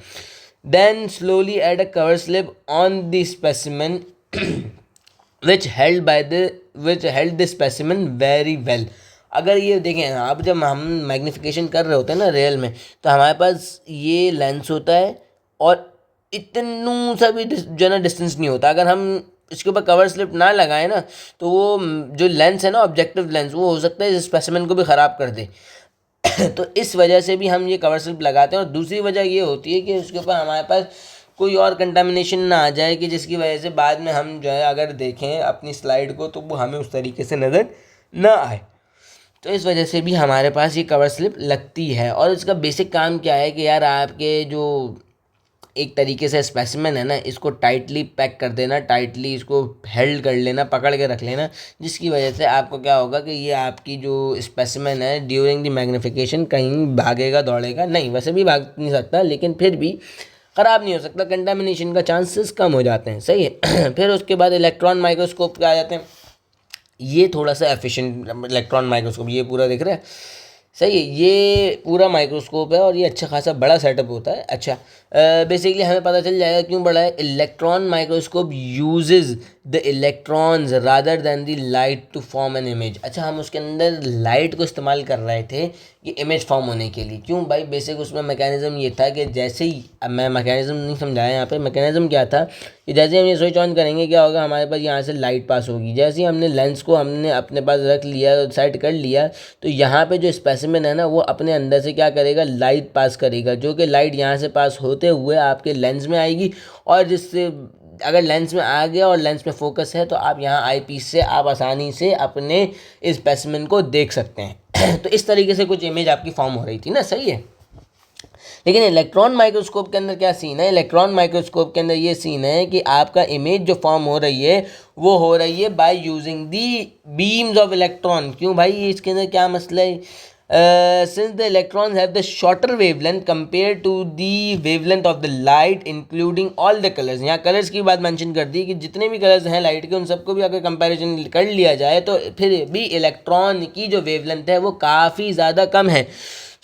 Then slowly add a cover slip on the specimen which held the specimen very well। अगर ये देखें, अब जब हम मैग्नीफिकेशन कर रहे होते हैं ना रियल में, तो हमारे पास ये लेंस होता है और इतनू सा भी जो है ना डिस्टेंस नहीं होता। अगर हम इसके ऊपर कवर स्लिप ना लगाए ना, तो वो जो लेंस है ना, ऑब्जेक्टिव लेंस, वो हो सकता है इस स्पेसिमेन को भी ख़राब कर दे। तो इस वजह से भी हम ये कवर स्लिप लगाते हैं। और दूसरी वजह ये होती है कि उसके ऊपर हमारे पास कोई और कंटामिनेशन ना आ जाए, कि जिसकी वजह से बाद में हम जो है अगर देखें अपनी स्लाइड को, तो वो हमें उस तरीके से नज़र ना आए। तो इस वजह से भी हमारे पास ये कवर स्लिप लगती है। और इसका बेसिक काम क्या है कि यार आपके जो एक तरीके से स्पेसिमेन है ना, इसको टाइटली पैक कर देना, टाइटली इसको हेल्ड कर लेना, पकड़ के रख लेना, जिसकी वजह से आपको क्या होगा कि ये आपकी जो स्पेसिमेन है ड्यूरिंग द मैग्नीफिकेशन कहीं भागेगा दौड़ेगा नहीं, वैसे भी भाग नहीं सकता, लेकिन फिर भी ख़राब नहीं हो सकता, कंटामिनेशन का चांसेस कम हो जाते हैं। सही है। फिर उसके बाद इलेक्ट्रॉन माइक्रोस्कोप पे आ जाते हैं। ये थोड़ा सा एफिशिएंट इलेक्ट्रॉन माइक्रोस्कोप, ये पूरा दिख रहा है, सही है, ये पूरा माइक्रोस्कोप है और ये अच्छा खासा बड़ा सेटअप होता है। अच्छा, बेसिकली हमें पता चल जाएगा क्यों बड़ा है। Electron microscope uses the electrons rather than the light to form an image. अच्छा, हम उसके अंदर लाइट को इस्तेमाल कर रहे थे ये इमेज फॉर्म होने के लिए। क्यों भाई? बेसिक उसमें मैकेनिज्म ये था कि जैसे ही, अब मैं मैकेनिज्म नहीं समझाया यहाँ पे, मैकेनिज्म क्या था कि जैसे हम ये स्विच ऑन करेंगे, क्या होगा, हमारे पास यहाँ से लाइट पास होगी। जैसे ही हमने लेंस को हमने अपने पास रख लिया, सेट कर लिया, तो यहाँ पे जो स्पेसिमेन है ना, वो अपने अंदर से क्या करेगा, लाइट पास करेगा, जो कि लाइट यहाँ से पास होते हुए आपके लेंस में आएगी, और जिससे अगर लेंस में आ गया और लेंस में फोकस है, तो आप यहाँ आई पीस से आप आसानी से अपने स्पेसिमेन को देख सकते हैं। तो इस तरीके से कुछ इमेज आपकी फॉर्म हो रही थी ना, सही है। लेकिन इलेक्ट्रॉन माइक्रोस्कोप के अंदर क्या सीन है? इलेक्ट्रॉन माइक्रोस्कोप के अंदर ये सीन है कि आपका इमेज जो फॉर्म हो रही है, वो हो रही है by using the beams of electron. क्यों भाई? इसके अंदर क्या मसला है? Since the electrons have the shorter wavelength compared to the wavelength of the light including all the colors, यहाँ कलर्स की बात मेंशन कर दी कि जितने भी कलर्स हैं लाइट के, उन सबको भी अगर कंपैरिजन कर लिया जाए, तो फिर भी इलेक्ट्रॉन की जो वेवलेंथ है वो काफ़ी ज़्यादा कम है।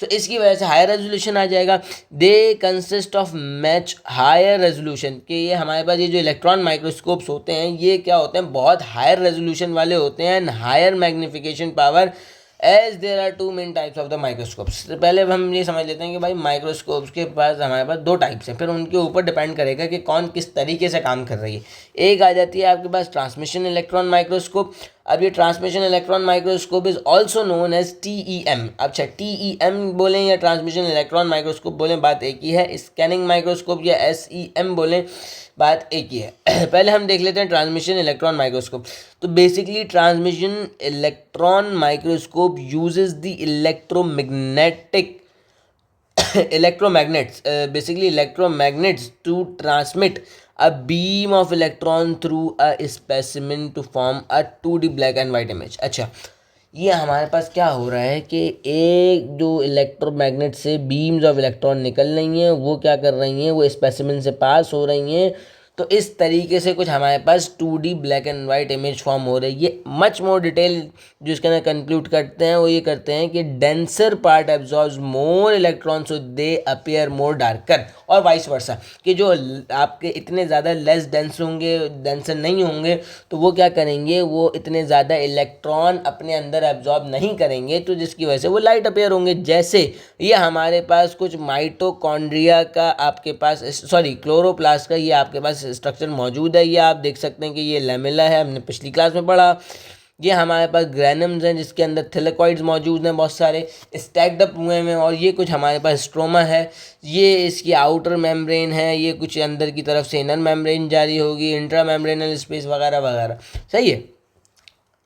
तो इसकी वजह से हायर रेजोल्यूशन आ जाएगा। They consist of much higher resolution, कि ये हमारे पास ये जो इलेक्ट्रॉन माइक्रोस्कोप्स होते हैं, ये क्या होते हैं, बहुत हायर रेजोल्यूशन वाले होते हैं and higher magnification power, as there are two main types of the microscopes. तो पहले हम ये समझ लेते हैं कि भाई माइक्रोस्कोप्स के पास हमारे पास दो टाइप्स हैं, फिर उनके ऊपर डिपेंड करेगा कि कौन किस तरीके से काम कर रही है। एक आ जाती है आपके पास ट्रांसमिशन इलेक्ट्रॉन माइक्रोस्कोप। अब ये transmission electron microscope is also known as TEM। अच्छा, TEM बोलें या ट्रांसमिशन इलेक्ट्रॉन माइक्रोस्कोप बोलें, बात एक ही है। स्कैनिंग माइक्रोस्कोप या SEM बोलें, बात एक ही है। पहले हम देख लेते हैं ट्रांसमिशन इलेक्ट्रॉन माइक्रोस्कोप। तो basically transmission electron microscope uses the electromagnets, basically electromagnets to transmit a beam of electron through a specimen to form a 2D black and white image। अच्छा, ये हमारे पास क्या हो रहा है कि एक जो इलेक्ट्रोमैग्नेट से बीम्स ऑफ इलेक्ट्रॉन निकल रही हैं, वो क्या कर रही हैं, वो स्पेसिमेन से पास हो रही हैं। तो इस तरीके से कुछ हमारे पास 2D black and white image form हो रही है। मच मोर डिटेल जो इसके अंदर कंक्लूड करते हैं, वो ये करते हैं कि denser part absorbs more electron so दे अपीयर मोर डार्कर, और वाइस वर्सा, कि जो आपके इतने ज़्यादा लेस डेंस होंगे, डेंसर नहीं होंगे, तो वो क्या करेंगे, वो इतने ज़्यादा इलेक्ट्रॉन अपने अंदर एब्जॉर्ब नहीं करेंगे, तो जिसकी वजह से वो लाइट अपीयर होंगे। जैसे ये हमारे पास कुछ माइटोकॉन्ड्रिया का आपके पास, सॉरी क्लोरोप्लास्ट का ये आपके पास स्ट्रक्चर मौजूद है। ये आप देख सकते हैं कि ये लेमेला है, हमने पिछली क्लास में पढ़ा। ये हमारे पास ग्रैनम्स हैं जिसके अंदर थिलेकॉइड्स मौजूद हैं, बहुत सारे स्टैक्ड अप हुए हैं, और ये कुछ हमारे पास स्ट्रोमा है, ये इसकी आउटर मेम्ब्रेन है, ये कुछ अंदर की तरफ से इनर मेम्ब्रेन जारी होगी, इंट्रा मेम्ब्रेनल स्पेस वगैरह वगैरह। सही है,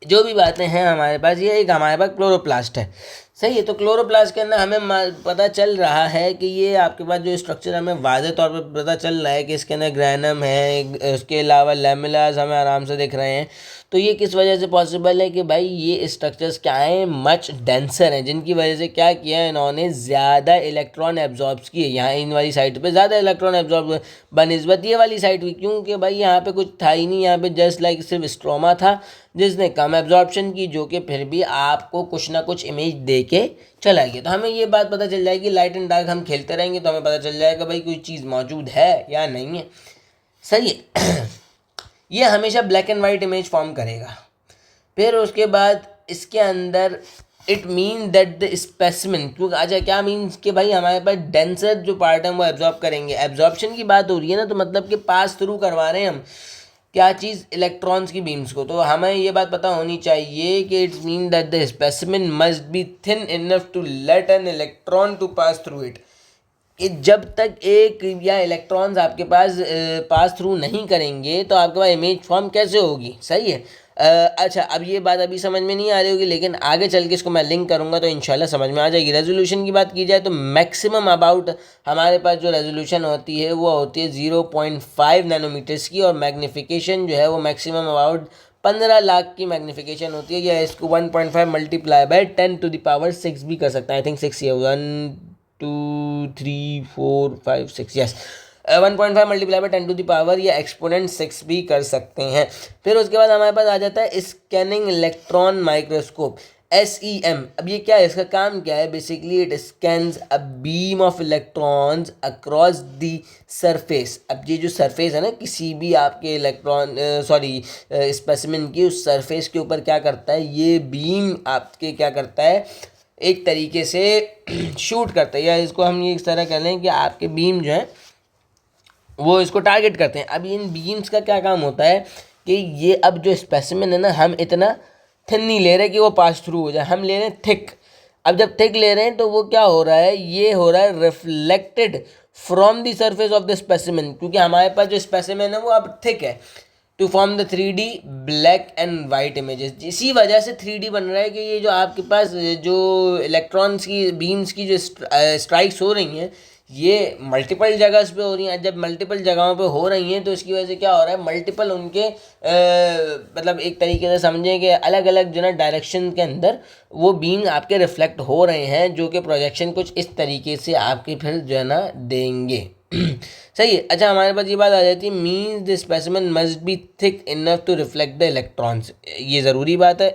जो भी बातें हैं हमारे पास, ये एक हमारे पास क्लोरोप्लास्ट है। सही है, तो क्लोरोप्लास्ट के अंदर हमें पता चल रहा है कि ये आपके पास जो स्ट्रक्चर हमें वाज़े तौर पर पता चल रहा है कि इसके अंदर ग्रैनम है, उसके अलावा लेमिलास हमें आराम से दिख रहे हैं। तो ये किस वजह से पॉसिबल है कि भाई ये स्ट्रक्चर्स क्या हैं, मच डेंसर हैं, जिनकी वजह से क्या किया है इन्होंने, ज़्यादा इलेक्ट्रॉन एब्जॉर्ब्स किए। यहाँ इन वाली साइड पे ज़्यादा इलेक्ट्रॉन एब्जॉर्ब बनस्बत ये वाली साइड की, क्योंकि भाई यहाँ पे कुछ था ही नहीं, यहाँ पे जस्ट लाइक सिर्फ स्ट्रोमा था जिसने कम एब्जॉर्प्शन की, जो कि फिर भी आपको कुछ ना कुछ इमेज दे के चला गया। तो हमें ये बात पता चल जाएगी, लाइट एंड डार्क हम खेलते रहेंगे तो हमें पता चल जाएगा भाई कोई चीज़ मौजूद है या नहीं है। सही है। ये हमेशा black and white image form करेगा। फिर उसके बाद इसके अंदर it mean that the specimen, क्योंकि अच्छा क्या मीन्स कि भाई हमारे पास डेंसर जो पार्ट है वो एब्जॉर्ब करेंगे। एब्जॉर्प्शन की बात हो रही है ना, तो मतलब कि पास थ्रू करवा रहे हैं हम क्या चीज़, इलेक्ट्रॉन्स की बीम्स को। तो हमें ये बात पता होनी चाहिए कि it's mean that the specimen must be thin enough to let an electron to pass through it. कि जब तक एक या इलेक्ट्रॉन्स आपके पास पास थ्रू नहीं करेंगे तो आपके पास इमेज फॉर्म कैसे होगी, सही है। अच्छा अब ये बात अभी समझ में नहीं आ रही होगी, लेकिन आगे चल के इसको मैं लिंक करूँगा तो इंशाल्लाह समझ में आ जाएगी। रेजोल्यूशन की बात की जाए तो मैक्सिमम अबाउट हमारे पास जो रेजोल्यूशन होती है वो होती है 0.5 नैनोमीटर्स की, और मैग्नीफिकेशन जो है वो मैक्सिमम अबाउट 15 लाख की मैग्नीफिकेशन होती है। या इसको 1.5 मल्टीप्लाई बाय 10⁻6 भी कर सकते हैं। आई थिंक 6 ये 1 2 3 4 5 6, यस 1.5 मल्टीप्लाई बाय 10 या एक्सपोनेंट 6 भी कर सकते हैं। फिर उसके बाद हमारे पास आ जाता है स्कैनिंग इलेक्ट्रॉन माइक्रोस्कोप, SEM। अब ये क्या है, इसका काम क्या है, basically it scans a beam of electrons across the surface. अब ये जो सरफेस है ना किसी भी आपके इलेक्ट्रॉन स्पेसिमेन की, उस सरफेस के ऊपर क्या करता है, ये बीम आपके क्या करता है, एक तरीके से शूट करता है, या इसको हम ये इस तरह कह लें कि आपके बीम जो है वो इसको टारगेट करते हैं। अब इन बीम्स का क्या काम होता है कि ये अब जो स्पेसिमेन है ना, हम इतना थिन नहीं ले रहे कि वो पास थ्रू हो जाए, हम ले रहे हैं थिक। अब जब थिक ले रहे हैं तो वो क्या हो रहा है, ये हो रहा है reflected from the surface of the specimen, क्योंकि हमारे पास जो स्पेसिमेन है वो अब थिक है, to form the 3D black and white images. इसी वजह से 3D बन रहा है कि ये जो आपके पास जो इलेक्ट्रॉन्स की बीम्स की जो स्ट्राइक्स हो रही हैं ये मल्टीपल जगह पे हो रही हैं। जब मल्टीपल जगहों पे हो रही हैं तो इसकी वजह से क्या हो रहा है, मल्टीपल उनके मतलब एक तरीके से समझें कि अलग अलग जो ना डायरेक्शन के अंदर वो बीम आपके रिफ्लेक्ट हो रहे हैं, जो कि प्रोजेक्शन कुछ इस तरीके से आपके फिर जो है ना देंगे। सही है। अच्छा हमारे पास ये बात आ जाती है, means the specimen must be thick enough to reflect the electrons. ये ज़रूरी बात है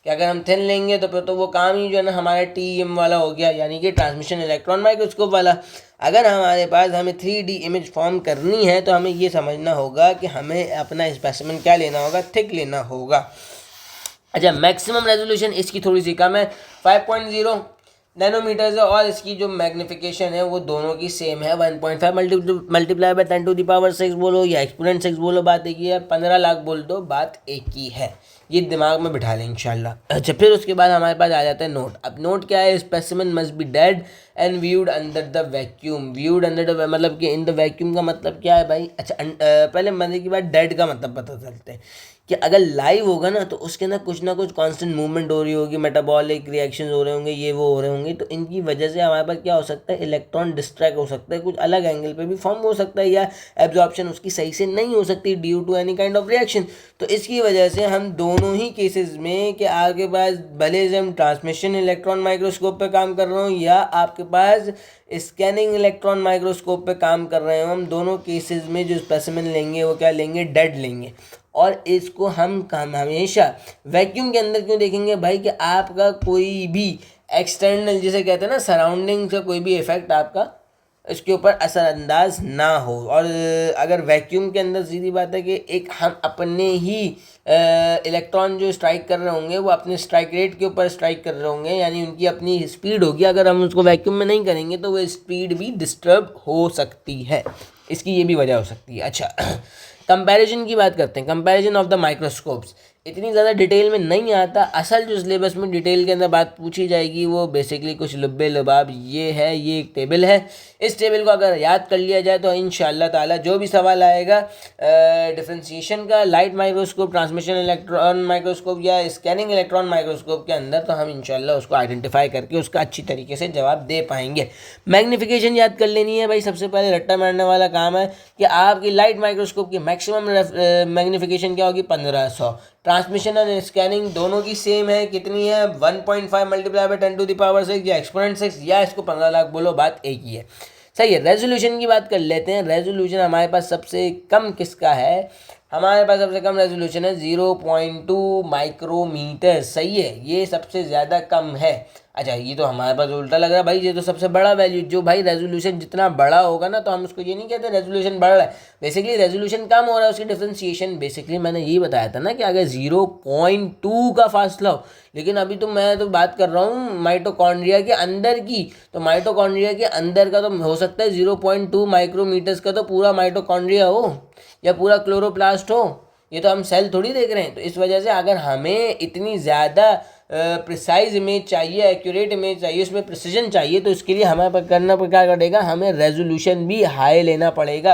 कि अगर हम थिन लेंगे तो फिर तो वो काम ही जो है ना हमारा TEM वाला हो गया, यानी कि ट्रांसमिशन इलेक्ट्रॉन माइक्रोस्कोप वाला। अगर हमारे पास हमें 3D इमेज फॉर्म करनी है तो हमें ये समझना होगा कि हमें अपना स्पेसिमेन क्या लेना होगा, थिक लेना होगा। अच्छा मैक्सिमम रेजोल्यूशन इसकी थोड़ी सी कम है, 5.0 नैनोमीटर्स है, और इसकी जो मैग्नीफिकेशन है वो दोनों की सेम है, 1.5 मल्टीप्लाई बाय 10⁻6 बोलो या एक्सपोनेंट 6 बोलो, बात एक ही है। 15 लाख बोल दो, बात एक ही है। ये दिमाग में बिठा लें इंशाल्लाह। अच्छा फिर उसके बाद हमारे पास आ जाता है नोट। अब नोट क्या है, specimen must B dead and viewed under the vacuum. Viewed under the मतलब कि इन द वैक्यूम का मतलब क्या है भाई। अच्छा पहले मजे की बात डेड का मतलब पता चलते हैं कि अगर लाइव होगा ना तो उसके अंदर कुछ ना कुछ कांस्टेंट मूवमेंट हो रही होगी, मेटाबॉलिक रिएक्शंस हो रहे होंगे, ये वो हो रहे होंगे, तो इनकी वजह से हमारे पास क्या हो सकता है, इलेक्ट्रॉन डिस्ट्रैक्ट हो सकता है, कुछ अलग एंगल पे भी फॉर्म हो सकता है, या एब्जॉर्प्शन उसकी सही से नहीं हो सकती due to any kind of reaction. तो इसकी वजह से हम दोनों ही केसेस में कि आपके पास भले से हम ट्रांसमिशन इलेक्ट्रॉन माइक्रोस्कोप पे काम कर रहे हो या आपके पास स्कैनिंग इलेक्ट्रॉन माइक्रोस्कोप पे काम कर रहे हो, हम दोनों केसेस में जो स्पेसिमेन लेंगे वो क्या लेंगे, डेड लेंगे। और इसको हम हमेशा वैक्यूम के अंदर क्यों देखेंगे भाई, कि आपका कोई भी एक्सटर्नल जिसे कहते हैं ना सराउंडिंग से कोई भी इफेक्ट आपका इसके ऊपर असरअंदाज ना हो। और अगर वैक्यूम के अंदर सीधी बात है कि एक हम अपने ही इलेक्ट्रॉन जो स्ट्राइक कर रहे होंगे वो अपने स्ट्राइक रेट के ऊपर स्ट्राइक कर रहे होंगे, यानी उनकी अपनी स्पीड होगी। अगर हम उसको वैक्यूम में नहीं करेंगे तो वो स्पीड भी डिस्टर्ब हो सकती है, इसकी ये भी वजह हो सकती है। अच्छा कंपैरिजन की बात करते हैं, कंपैरिजन ऑफ द माइक्रोस्कोप्स। इतनी ज़्यादा डिटेल में नहीं आता, असल जो सिलेबस में डिटेल के अंदर बात पूछी जाएगी वो बेसिकली कुछ लुब्बे लुबाब ये है। ये एक टेबल है, इस टेबल को अगर याद कर लिया जाए तो इंशाल्लाह ताला जो भी सवाल आएगा डिफ्रेंशिएशन का, light microscope, transmission electron microscope या स्कैनिंग इलेक्ट्रॉन माइक्रोस्कोप के अंदर, तो हम इंशाल्लाह उसको आइडेंटिफाई करके उसका अच्छी तरीके से जवाब दे पाएंगे। मैग्नीफिकेशन याद कर लेनी है भाई, सबसे पहले रट्टा मारने वाला काम है कि आपकी लाइट माइक्रोस्कोप की मैक्सिमम मैग्नीफिकेशन क्या होगी, 1500। ट्रांसमिशन एंड स्कैनिंग दोनों की सेम है, कितनी है, 1.5 मल्टीप्लाई बाय 10⁻6 या एक्सपोनेंट 6, या इसको 15 लाख बोलो, बात एक ही है। सही है। रेजोल्यूशन की बात कर लेते हैं। रेजोल्यूशन हमारे पास सबसे कम किसका है, हमारे पास सबसे कम रेजोल्यूशन है 0.2 माइक्रोमीटर। सही है, ये सबसे ज़्यादा कम है। अच्छा, ये तो हमारे पास उल्टा लग रहा है भाई, ये तो सबसे बड़ा वैल्यू जो भाई रेजोल्यूशन जितना बड़ा होगा ना, तो हम उसको ये नहीं कहते रेजोल्यूशन बढ़ रहा है, बेसिकली रेजोल्यूशन कम हो रहा है, उसकी डिफ्रेंशिएशन। बेसिकली मैंने यही बताया था ना कि अगर 0.2 का फासला हो, लेकिन अभी तो मैं तो बात कर रहा हूँ माइटोकॉन्ड्रिया के अंदर की, तो माइटोकॉन्ड्रिया के अंदर का तो हो सकता है 0.2 माइक्रोमीटर्स का तो पूरा माइटोकॉन्ड्रिया हो या पूरा क्लोरोप्लास्ट हो, ये तो हम सेल थोड़ी देख रहे हैं। तो इस वजह से अगर हमें इतनी ज़्यादा प्रिसाइज इमेज चाहिए, एक्यूरेट इमेज चाहिए, उसमें प्रिसीजन चाहिए, तो इसके लिए हमें करना क्या पड़ेगा, हमें रेजोल्यूशन भी हाई लेना पड़ेगा,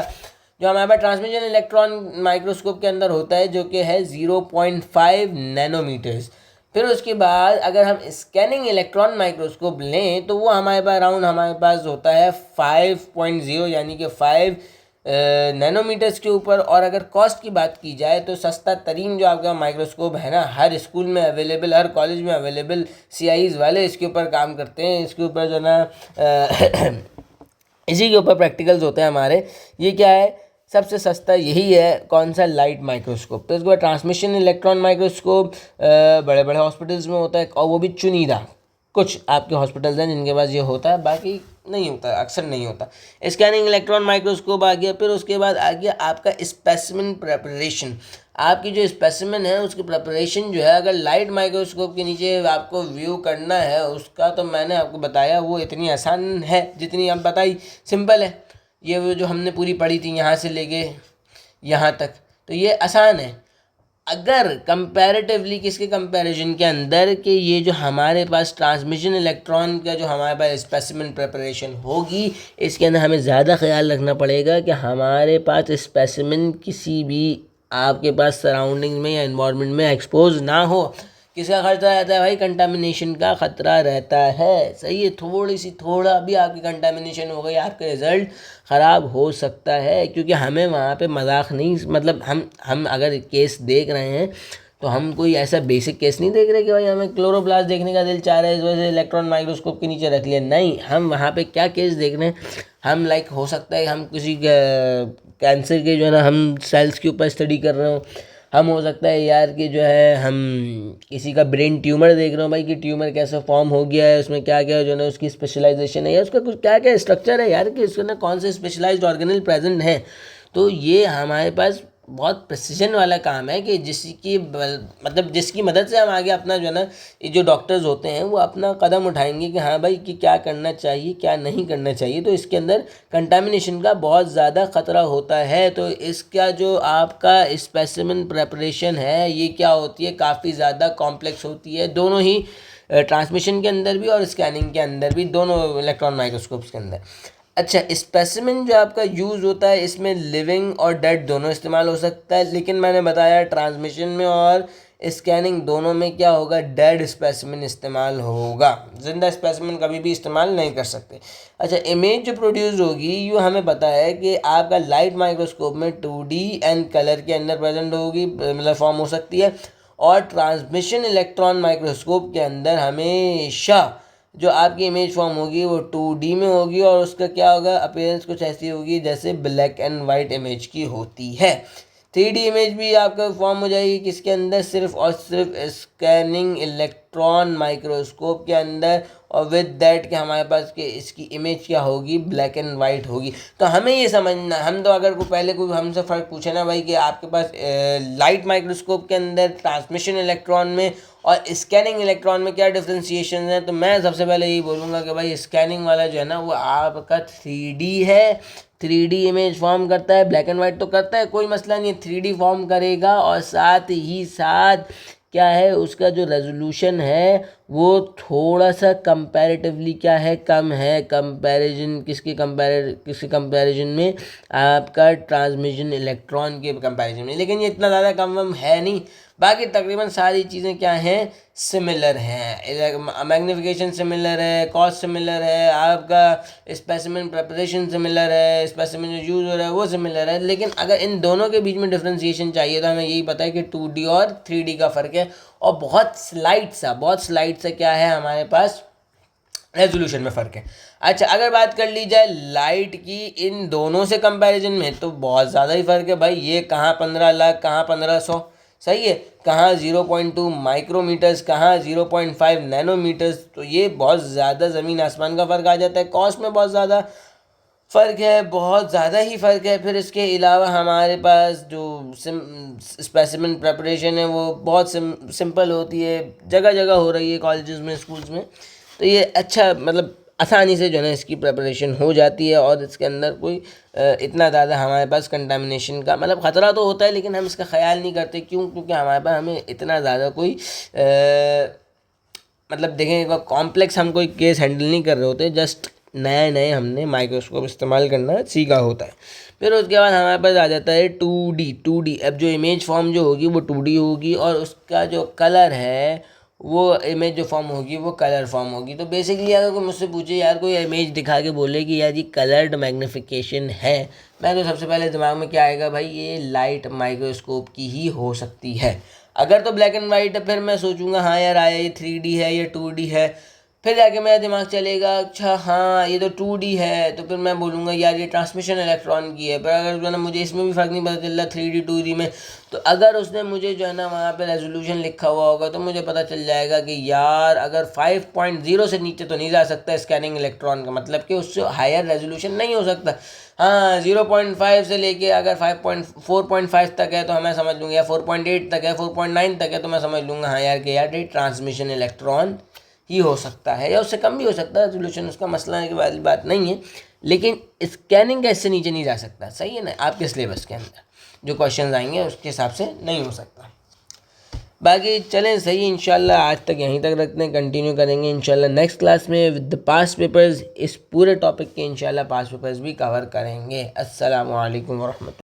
जो हमारे पास ट्रांसमिशन इलेक्ट्रॉन माइक्रोस्कोप के अंदर होता है, जो कि है 0.5 नैनोमीटर्स। फिर उसके बाद अगर हम स्कैनिंग इलेक्ट्रॉन माइक्रोस्कोप लें तो वो हमारे पास अराउंड हमारे पास होता है 5.0 यानी कि 5 नैनोमीटर्स के ऊपर। और अगर कॉस्ट की बात की जाए तो सस्ता तरीन जो आपका माइक्रोस्कोप है ना, हर स्कूल में अवेलेबल, हर कॉलेज में अवेलेबल, CIEs वाले इसके ऊपर काम करते हैं, इसके ऊपर जो ना इसी के ऊपर प्रैक्टिकल्स होते हैं हमारे। ये क्या है, सबसे सस्ता यही है, कौन सा, लाइट माइक्रोस्कोप। तो इसके बाद ट्रांसमिशन इलेक्ट्रॉन माइक्रोस्कोप बड़े बड़े हॉस्पिटल्स में होता है, और वो भी चुनिंदा कुछ आपके हॉस्पिटल्स हैं जिनके पास ये होता है, बाकी नहीं होता, अक्सर नहीं होता। स्कैनिंग इलेक्ट्रॉन माइक्रोस्कोप आ गया। फिर उसके बाद आ गया आपका स्पेसिमेन प्रेपरेशन। आपकी जो स्पेसिमेन है उसकी प्रेपरेशन जो है, अगर लाइट माइक्रोस्कोप के नीचे आपको व्यू करना है उसका, तो मैंने आपको बताया वो इतनी आसान है जितनी आप बताई, सिंपल है। ये वो जो हमने पूरी पढ़ी थी यहाँ से लेके यहाँ तक, तो ये आसान है। अगर कंपैरेटिवली किसके कंपैरिजन के अंदर, कि ये जो हमारे पास ट्रांसमिशन इलेक्ट्रॉन का जो हमारे पास स्पेसिमेन प्रेपरेशन होगी, इसके अंदर हमें ज़्यादा ख्याल रखना पड़ेगा कि हमारे पास स्पेसिमेन किसी भी आपके पास सराउंडिंग में या इन्वायरमेंट में एक्सपोज ना हो। किसका खतरा रहता है भाई, कंटामिनेशन का खतरा रहता है। सही है, थोड़ा भी आपकी कंटामिनेशन हो गई, आपका रिजल्ट ख़राब हो सकता है, क्योंकि हमें वहाँ पे मजाक नहीं, मतलब हम अगर केस देख रहे हैं तो हम कोई ऐसा बेसिक केस नहीं देख रहे कि भाई हमें क्लोरोप्लास्ट देखने का दिल चाह रहा है इस वजह से इलेक्ट्रॉन माइक्रोस्कोप के नीचे रख लिया। नहीं, हम वहाँ पे क्या केस देख रहे हैं, हम हो सकता है हम किसी कैंसर के जो है ना, हम सेल्स के ऊपर स्टडी कर रहे हो, हम हो सकता है यार कि जो है हम किसी का ब्रेन ट्यूमर देख रहे हो भाई, कि ट्यूमर कैसे फॉर्म हो गया है, उसमें क्या क्या जो है ना उसकी स्पेशलाइजेशन है, या उसका कुछ क्या क्या स्ट्रक्चर है यार, कि उसके अंदर कौन से स्पेशलाइज्ड ऑर्गेनल प्रेजेंट है। तो ये हमारे पास बहुत प्रिसीजन वाला काम है, कि जिसकी मदद से हम आगे अपना जो है ना, ये जो डॉक्टर्स होते हैं वो अपना कदम उठाएंगे कि हाँ भाई कि क्या करना चाहिए क्या नहीं करना चाहिए। तो इसके अंदर कंटामिनेशन का बहुत ज़्यादा ख़तरा होता है। तो इसका जो आपका स्पेसिमेन प्रेपरेशन है, ये क्या होती है, काफ़ी ज़्यादा कॉम्प्लेक्स होती है, दोनों ही ट्रांसमिशन के अंदर भी और स्कैनिंग के अंदर भी, दोनों इलेक्ट्रॉन माइक्रोस्कोप्स के अंदर। अच्छा, स्पेसिमेन जो आपका यूज़ होता है, इसमें लिविंग और डेड दोनों इस्तेमाल हो सकता है, लेकिन मैंने बताया ट्रांसमिशन में और स्कैनिंग दोनों में क्या होगा, डेड स्पेसिमेन इस्तेमाल होगा, जिंदा स्पेसिमेन कभी भी इस्तेमाल नहीं कर सकते। अच्छा, इमेज जो प्रोड्यूस होगी, यूँ हमें पता है कि आपका लाइट माइक्रोस्कोप में 2D एंड कलर के अंदर प्रेजेंट होगी, मतलब फॉर्म हो सकती है, और ट्रांसमिशन इलेक्ट्रॉन माइक्रोस्कोप के अंदर हमेशा जो आपकी इमेज फॉर्म होगी वो 2D में होगी, और उसका क्या होगा, अपीयरेंस कुछ ऐसी होगी जैसे ब्लैक एंड वाइट इमेज की होती है। 3D इमेज भी आपका फॉर्म हो जाएगी किसके अंदर, सिर्फ और सिर्फ स्कैनिंग इलेक्ट्रॉन माइक्रोस्कोप के अंदर, और विद दैट कि हमारे पास कि इसकी इमेज क्या होगी, ब्लैक एंड वाइट होगी। तो हमें ये समझना, हम तो अगर कोई हमसे फ़र्क पूछे ना भाई कि आपके पास लाइट माइक्रोस्कोप के अंदर ट्रांसमिशन इलेक्ट्रॉन में और स्कैनिंग इलेक्ट्रॉन में क्या डिफ्रेंसिएशन है, तो मैं सबसे पहले यही बोलूँगा कि भाई स्कैनिंग वाला जो है ना वो आपका 3D है, 3D इमेज फॉर्म करता है, ब्लैक एंड वाइट तो करता है, कोई मसला नहीं है, 3D फॉर्म करेगा, और साथ ही साथ क्या है, उसका जो रेजोल्यूशन है वो थोड़ा सा कंपैरेटिवली क्या है, कम है, कंपैरिजन किसके कंपैरिजन में, आपका ट्रांसमिशन इलेक्ट्रॉन के कंपैरिजन में, लेकिन ये इतना ज़्यादा कम है नहीं। बाकी तकरीबन सारी चीज़ें क्या हैं, सिमिलर हैं, मैग्नीफिकेशन सिमिलर है, कॉस्ट सिमिलर है, आपका स्पेसिमेन प्रेपरेशन सिमिलर है, स्पेसिमेन जो यूज़ हो रहा है वो सिमिलर है, लेकिन अगर इन दोनों के बीच में डिफ्रेंशिएशन चाहिए तो हमें यही पता है कि 2D और 3D का फ़र्क है, और बहुत स्लाइट सा क्या है हमारे पास, रेजोल्यूशन में फ़र्क है। अच्छा, अगर बात कर ली जाए लाइट की इन दोनों से कंपैरिजन में, तो बहुत ज़्यादा ही फ़र्क है भाई, ये कहाँ 15 लाख कहाँ 1500, सही है। कहाँ 0.2 माइक्रोमीटर्स, कहाँ 0.5 नैनोमीटर्स, तो ये बहुत ज़्यादा ज़मीन आसमान का फ़र्क आ जाता है। कॉस्ट में बहुत ज़्यादा फ़र्क है, बहुत ज़्यादा ही फ़र्क है। फिर इसके अलावा हमारे पास जो स्पेसिमेन प्रेपरेशन है वो बहुत सिंपल होती है, जगह जगह हो रही है कॉलेजेस में, स्कूल्स में। तो ये अच्छा मतलब आसानी से जो है ना इसकी प्रेपरेशन हो जाती है, और इसके अंदर कोई इतना ज़्यादा हमारे पास कंटामिनेशन का मतलब ख़तरा तो होता है, लेकिन हम इसका ख्याल नहीं करते। क्यों? क्योंकि हमारे पास हमें इतना ज़्यादा कोई मतलब देखें कॉम्प्लेक्स हम कोई केस हैंडल नहीं कर रहे होते, जस्ट नए नए हमने माइक्रोस्कोप इस्तेमाल करना सीखा होता है। फिर उसके बाद हमारे पास आ जाता है 2D। अब जो इमेज फॉर्म जो होगी वो 2D होगी, और उसका जो कलर है वो इमेज जो फॉर्म होगी वो कलर फॉर्म होगी। तो बेसिकली अगर कोई मुझसे पूछे यार, कोई इमेज दिखा के बोले कि यार ये कलर्ड मैग्निफिकेशन है, मैं तो सबसे पहले दिमाग में क्या आएगा भाई, ये लाइट माइक्रोस्कोप की ही हो सकती है। अगर तो ब्लैक एंड वाइट है फिर मैं सोचूंगा हाँ यार आया ये 3D है, ये 2D है। फिर जाके मेरा दिमाग चलेगा अच्छा हाँ ये तो 2D है, तो फिर मैं बोलूँगा यार ये ट्रांसमिशन इलेक्ट्रॉन की है। पर अगर जो है ना मुझे इसमें भी फ़र्क नहीं पता चल रहा 3D 2D में, तो अगर उसने मुझे जो है ना वहाँ पे रेजोल्यूशन लिखा हुआ होगा तो मुझे पता चल जाएगा कि यार अगर 5.0 से नीचे तो नहीं जा सकता स्कैनिंग इलेक्ट्रॉन का, मतलब कि उससे हायर रेजोल्यूशन नहीं हो सकता। हाँ 0.5 से लेके अगर 4.5 तक है तो हमें समझ लूँगा, या 4.8 तक है, 4.9 तक है तो मैं समझ लूँगा हाँ यार कि यार ये ट्रांसमिशन इलेक्ट्रॉन ही हो सकता है, या उससे कम भी हो सकता है रेजोल्यूशन, उसका मसला की वाली बात नहीं है। लेकिन स्कैनिंग का इससे नीचे नहीं जा सकता, सही है ना। आपके सिलेबस के अंदर जो क्वेश्चन आएंगे उसके हिसाब से नहीं हो सकता। बाकी चलें सही, इंशाल्लाह आज तक यहीं तक रखते हैं, कंटिन्यू करेंगे इंशाल्लाह नेक्स्ट क्लास में विद द पास्ट पेपर्स। इस पूरे टॉपिक के इंशाल्लाह पास्ट पेपर्स भी कवर करेंगे। अस्सलामु अलैकुम वरहमतुल्लाह।